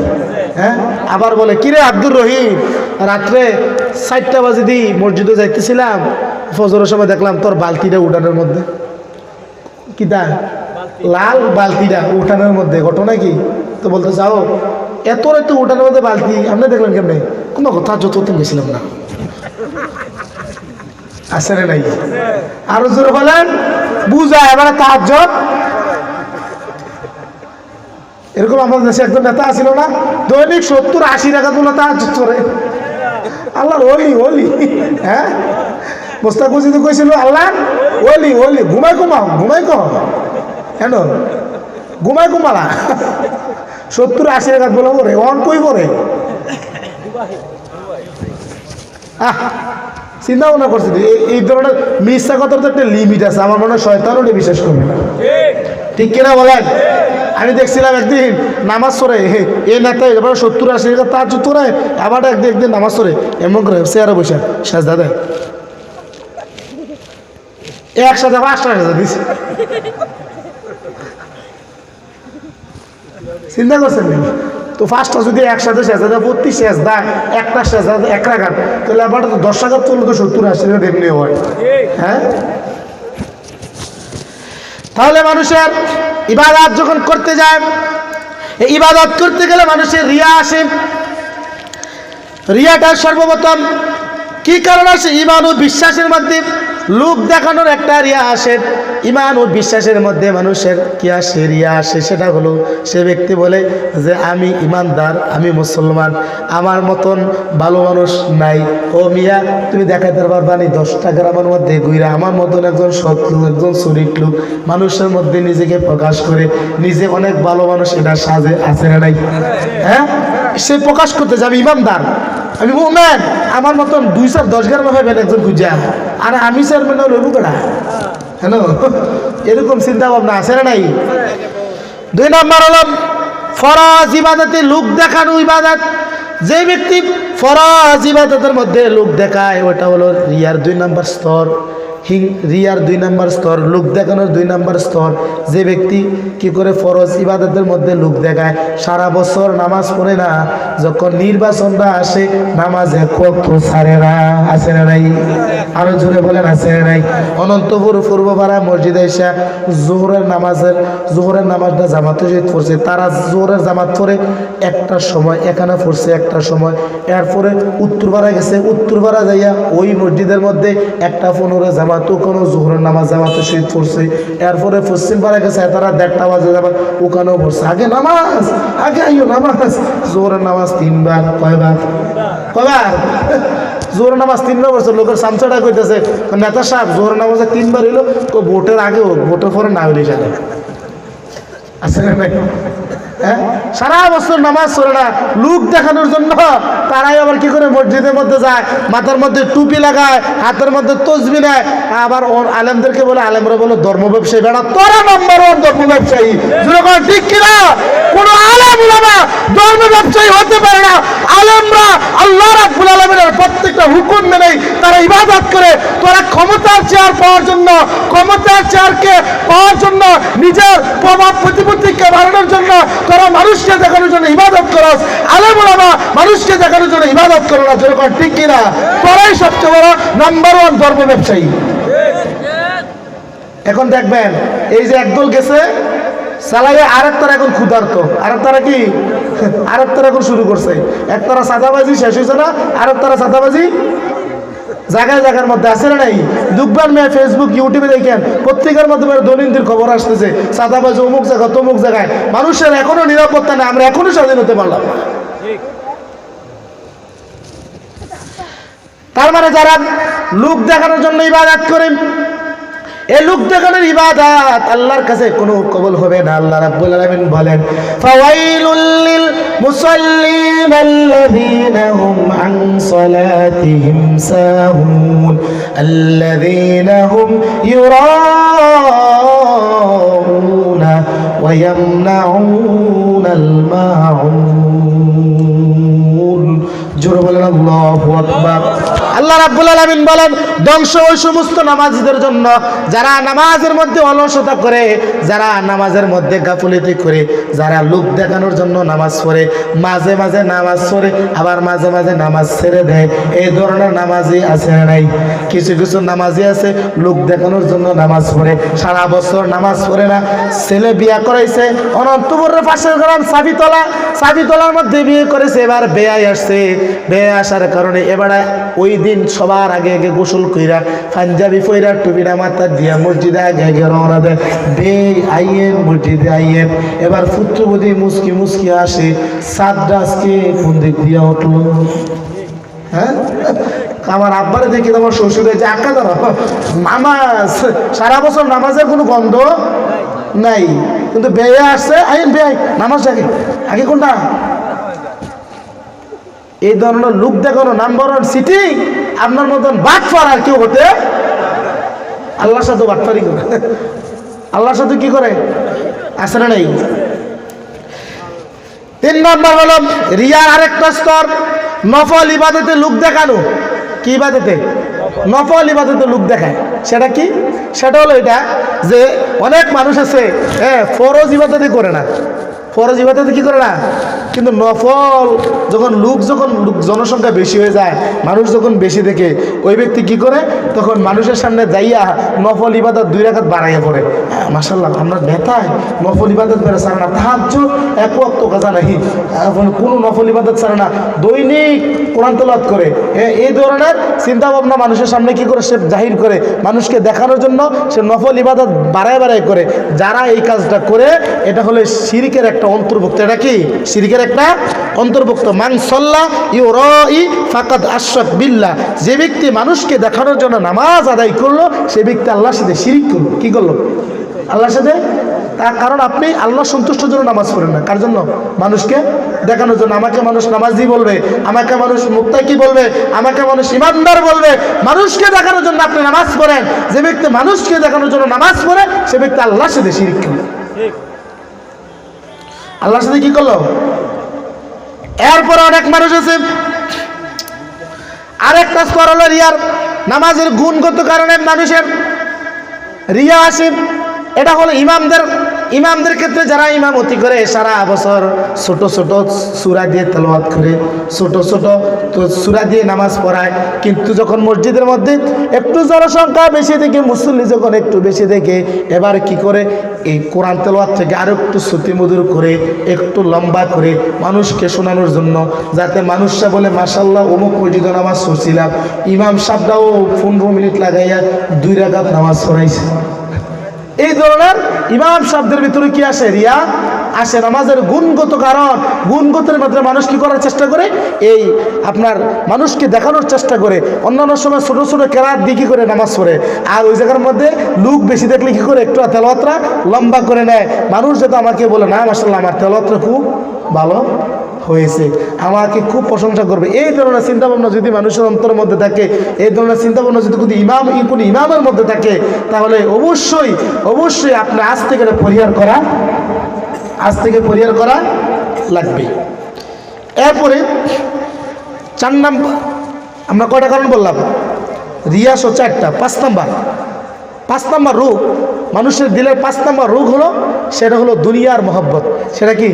হ্যাঁ, আবার বলে কিরে আব্দুর রহিম, রাত্রে 4টা বাজে দি মসজিদে যাইতেছিলাম, ফজরের সময় দেখলাম তোর বালতিটা উঠানের মধ্যে। কিটা? লাল বালতিটা উঠানের মধ্যে, ঘটনা কি? তো বলতে যাও এত রাতে উঠানের মধ্যে বালতি আপনি দেখলেন কেমনে? কোনো কথা যত গেছিলাম না। আসলে নাই, আরো জোরে বলেন। বুঝা এবারে তাহাজ্জুদ। এরকম আমাদের দেশে একজন নেতা আছিল না, দৈনিক 70-80 টাকা তোলা তাহাজ্জুদ করে। আল্লাহর ওলি ওলি, হ্যাঁ মোস্তাক মসজিদে কইছিল আল্লাহ ওলি ওলি, ঘুমাই ঘুমাও ঘুমাই কম কেন ঘুমাই ঘুমালা 70-80 টাকা বলা করে অন কই করে। চিন্তা ভাবনা করছি এই ধরনের মিথ্যা কথার তো একটা লিমিট আছে। আমার মনে হয় শয়তানও বিশ্বাস করবে না, ঠিক কিনা বলেন? আমি দেখছিলাম একদিন নামাজ পড়ে এই নেতা এবার 70-80 টাকা তার জুতো রে, আবার একদিন নামাজ পড়ে এমন করে চেয়ারে বসে সাজদা দেয়, একসাথে 5টা সাজদা দিচ্ছে। চিন্তা করছেন নাকি? তো 5টা যদি একসাথে সেজদা 32 সেজদা, একটা সেজদা 1 রাকাত, তাহলে আবার তো 10 রাকাত চললে তো 70-80 টাকা এমনি হয়। হ্যাঁ, তাহলে মানুষের ইবাদত যখন করতে যায়, এই ইবাদত করতে গেলে মানুষের রিয়া আসে। রিয়াটা সর্বপ্রথম কি কারণ আসে? ঈমান ও বিশ্বাসের মধ্যে লোক দেখানোর একটা রিয়া আসে। ঈমান ও বিশ্বাসের মধ্যে মানুষের কি আসে? রিয়া আসে। সেটা হলো সে ব্যক্তি বলে যে আমি ঈমানদার, আমি মুসলমান, আমার মতন ভালো মানুষ নাই। ও মিয়া তুমি দেখাইতে পারবা নি 10টা গ্রামের মধ্যে ঘুরে আমার মতন একজন সৎ লোক, একজন শরীফ লোক মানুষের মধ্যে নিজেকে প্রকাশ করে নিজে অনেক ভালো মানুষ, এটা সাজে আছে না নাই? হ্যাঁ, সে প্রকাশ করতে যে আমি ঈমানদার, আমি মুমিন, আমার মতন 2-10 গ্রাম হবেন একজন খুঁজা, আর আমি চেয়ারম্যান লইব কেডা? হ্যালো, এরকম চিন্তা ভাবনা আছে না নাই? 2 নম্বর হল ফরজ ইবাদতে লোক দেখানো ইবাদত। যে ব্যক্তি ফরজ ইবাদতের মধ্যে লোক দেখায় ওটা হলো রিয়ার 2 নম্বর স্তর। রিয়ার 2 নম্বর স্তর, লোক দেখানোর 2 নম্বর স্তর। যে ব্যক্তি কি করে ফরজ ইবাদতের মধ্যে লোক দেখায়, সারা বছর নামাজ পড়ে না, যখন নির্বাচনটা আসে নামাজে কত ছাড়ে না, আছে না নাই? আরো জোরে বলেন আছে না নাই? অনন্তপুর পূর্বপাড়া মসজিদে এসে জোহরের নামাজটা জামাতে পড়ছে, তারা জোহরের জামাত পড়ে 1টার সময় এখানে পড়ছে 1টার সময়, এরপরে উত্তরপাড়া গেছে, উত্তরপাড়া যাইয়া ওই মসজিদের মধ্যে 1টা 15 জামাত ওখানে জোহরের নামাজ জামাতে শহীদ পড়ছে। এরপরে পশ্চিম পাড়া গেছে তারা 1টা বাজে যাবার ওখানেও পড়ছে। আগে নামাজ, আগে আইও নামাজ। জোহরের নামাজ 3বার, কয়বার? জোহরের নামাজ 3বার পড়ছে। লোকের সামসাটা কইতেছে নেতা সাহেব জোহরের নামাজে 3বার হইলো, ভোটের আগে হোক, ভোটের পরে না হইলে সাথে আছে না ভাই? হ্যাঁ, সারা বছর নামাজ পড়ে না, লোক দেখানোর জন্য তারাই আবার কি করে মসজিদের মধ্যে যায়, মাথার মধ্যে টুপি লাগায়, হাতের মধ্যে তসবি নেয়, আবার ওর আলেমদেরকে বলে, আলেমরা বলে ধর্ম ব্যবসায়ী। বেড়া তোরা নম্বর 1 ধর্ম ব্যবসায়ী, ঠিক কিনা? কোন আলেম উলামা ধর্ম ব্যবসায়ী হতে পারে না। আলেমরা আল্লাহ রাব্বুল আলামিনের প্রত্যেকটা হুকুম মেনে তারা ইবাদত করে। তোরা ক্ষমতার চেয়ার পাওয়ার জন্য, ক্ষমতার চেয়ারকে পাওয়ার জন্য, নিজের প্রভাব প্রতিপত্তিকে বাড়ানোর জন্য তোরা মানুষকে দেখানোর জন্য ইবাদত করস। আলেম উলামা মানুষকে দেখানোর জন্য ইবাদত করে না, যেরকম ঠিক কিনা? তোরাই সবচেয়ে বড় নম্বর 1 ধর্ম ব্যবসায়ী। এখন দেখবেন এই যে একদল গেছে চালাইয়ে, আরেকটার এখন ক্ষুধার্ত, আরেকটারা কি আরেকটারা এখন শুরু করছে। একটারা সাদাবাজি শেষ হয়েছে না, আরেকটারা সাদাবাজি জায়গায় জায়গার মধ্যে আছে না নাই? দুঃখবান মেয়ে ফেসবুক ইউটিউবে দেখেন, পত্রিকার মাধ্যমে দৈনন্দিন খবর আসতেছে সাদাবাজি অমুক জায়গা তমুক জায়গায়। মানুষের এখনো নিরাপত্তা নেই, আমরা এখনো স্বাধীন হতে পারলাম না। তার মানে যারা লোক দেখানোর জন্য ইবাদত করে, এই লোক দেখানোর ইবাদত আল্লাহর কাছে কোনো কবুল হবে না। আল্লাহ রাব্বুল আলামিন বলেন ফাওয়াইলুল লিল মুসাল্লিন আল্লাযীনা হুম আন সালাতিহিম সাহুন আল্লাযীনা হুম ইউরাউনা ওয়া ইয়ামনাউনাল মাউন। জোরে বলেন আল্লাহু আকবার। আল্লাহ রাব্বুল আলামিন বলেন ধ্বংস ওই সমস্ত নামাজীদের জন্য যারা নামাজের মধ্যে অলসতা করে, যারা নামাজের মধ্যে গাফলতি করে, যারা লোক দেখানোর জন্য নামাজ পড়ে, মাঝে মাঝে নামাজ পড়ে আবার মাঝে মাঝে নামাজ ছেড়ে দেয়। এই ধরনের নামাজি আছে না নাই? কিছু কিছু নামাজি আছে লোক দেখানোর জন্য নামাজ পড়ে, সারা বছর নামাজ পড়ে না। ছেলে বিয়া করাইছে অনন্তপুরের পাশের গ্রাম সাবিতলার মধ্যে বিয়ে করেছে, এবার বেয়াই আসছে। বেয়ে আসার কারণে এবারে ওই দিন সবার আগে আগে গোসল কইরা পাঞ্জাবি পইরা টুপিটা মাথা দিয়া মসজিদে আগে আগে রওনা দেয়। বেই আইয়েন মসজিদে আইয়েন। এবার পুত্রবধূ মুসকি মুসকি আসে, সাতটা আজকে কোন দিক দিয়া উঠলো? হ্যাঁ, আমার আব্বারে দেখি তোমার শ্বশুরে যে আঁকা দাঁড়া নামাজ, সারা বছর নামাজের কোনো গন্ধ নাই, কিন্তু বেয়ে আসছে আইন বেআই নামাজ আগে আগে কোনটা? এই ধরনের লোক দেখানো নাম্বার ওয়ান সিটি। আপনার মতন বাটফার আর কেউ হতে আল্লাহর সাথে বাটফারি করে, আল্লাহর সাথে কি করে আসে না নাই? 3 নম্বর হলো রিয়ার আরেকটা স্তর, নফল ইবাদতে লোক দেখানো। কি ইবাদতে? নফল ইবাদতে লোক দেখায়। সেটা কি? সেটা হলো এটা যে অনেক মানুষ আছে ফরজ ইবাদতে করে না, ফরজ ইবাদতে কি করে না, কিন্তু নফল যখন জনসংখ্যা বেশি হয়ে যায়, মানুষ যখন বেশি দেখে, ওই ব্যক্তি কি করে তখন মানুষের সামনে যাইয়া নফল ইবাদত 2 রাকাত বাড়াইয়া পড়ে। মাশাআল্লাহ আমরা নেতায় নফল ইবাদত করে ছাড়ে না, তাহাজ্জুদ এক ওয়াক্ত কাজা নাহি, কোনো নফল ইবাদত ছাড়ে না, দৈনিক কোরআন তেলাওয়াত করে। এই ধরনের চিন্তা ভাবনা মানুষের সামনে কি করে সে জাহির করে, মানুষকে দেখানোর জন্য সে নফল ইবাদত বাড়ায় করে। যারা এই কাজটা করে এটা হলো শিরকের একটা অন্তর্ভুক্ত। এটা কি? শিরকের একটা অন্তর্ভুক্ত। মান সাল্লা ইউরাই ফাকাদ আশরাক বিল্লাহ, যে ব্যক্তি মানুষকে দেখানোর জন্য নামাজ আদায় করলো সে ব্যক্তি আল্লাহর সাথে শিরিক করলো। কি করলো? আল্লাহর সাথে। তার কারণ আপনি আল্লাহ সন্তুষ্টর জন্য নামাজ পড়েন না, কার জন্য? মানুষকে দেখানোর জন্য। আমাকে মানুষ নামাজি বলবে, আমাকে মানুষ মুত্তাকি বলবে, আমাকে মানুষ ইমানদার বলবে, মানুষকে দেখানোর জন্য আপনি নামাজ পড়েন। যে ব্যক্তি মানুষকে দেখানোর জন্য নামাজ পড়ে সে ব্যক্তি আল্লাহর সাথে শিরিক করলো। আল্লাহর সাথে কি করলো? এরপর অনেক মানুষ আছে আরেকটা স্তর হলো রিয়ার। নামাজের গুণগত কারণে মানুষের রিয়া আসে। এটা হলো ইমামদের ক্ষেত্রে যারা ইমামতি করে সারা বছর ছোট ছোট সূরা দিয়ে তেলাওয়াত করে, ছোট ছোট সূরা দিয়ে নামাজ পড়ায়, কিন্তু যখন মসজিদের মধ্যে একটু জনসংখ্যা বেশি দেখে, মুসল্লি যখন একটু বেশি দেখে, এবার কি করে এই কোরআন তেলাওয়াত থেকে আরো একটু শ্রুতিমধুর করে, একটু লম্বা করে মানুষকে শোনানোর জন্য, যাতে মানুষরা বলে মাশাআল্লাহ অমুক মসজিদে নামাজ পড়ছিলাম, ইমাম সাহেবরাও 15 মিনিট লাগাইয়া 2 রাকাত নামাজ পড়াইছে। এই ধরনের ইমাম শব্দের ভিতরে কি আসে? রিয়া আসে। নামাজের গুণগত কারণ, গুণগতের মধ্যে মানুষ কি করার চেষ্টা করে? এই আপনার মানুষকে দেখানোর চেষ্টা করে। অন্যান্য সময় ছোট ছোট কেরাত দিয়ে কি করে নামাজ পড়ে, আর ওই জায়গার মধ্যে লোক বেশি দেখলে কি করে একটু তেলাওয়াতটা লম্বা করে নেয়। মানুষ যাতে আমাকে বলে না মাশাআল্লাহ আমার তেলাওয়াতটা খুব ভালো হয়েছে, আমাকে খুব প্রশংসা করবে। এই ধরনের চিন্তাভাবনা যদি মানুষের অন্তরের মধ্যে থাকে, এই ধরনের চিন্তাভাবনা যদি কোনো ইমামের মধ্যে থাকে, তাহলে অবশ্যই অবশ্যই আপনি আজ থেকে পরিহার করা লাগবে। এরপরে 4 নম্বর, আমরা কয়টা কারণ বললাম? রিয়া 4টা। 5 নম্বর রোগ, মানুষের দিলের 5 নম্বর রোগ হলো, সেটা হলো দুনিয়ার মহব্বত। সেটা কি?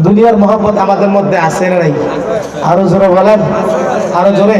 দুনিয়ার মহব্বত আমাদের মধ্যে আছে না নাই? আরো জোরে বলেন, আরো জোরে।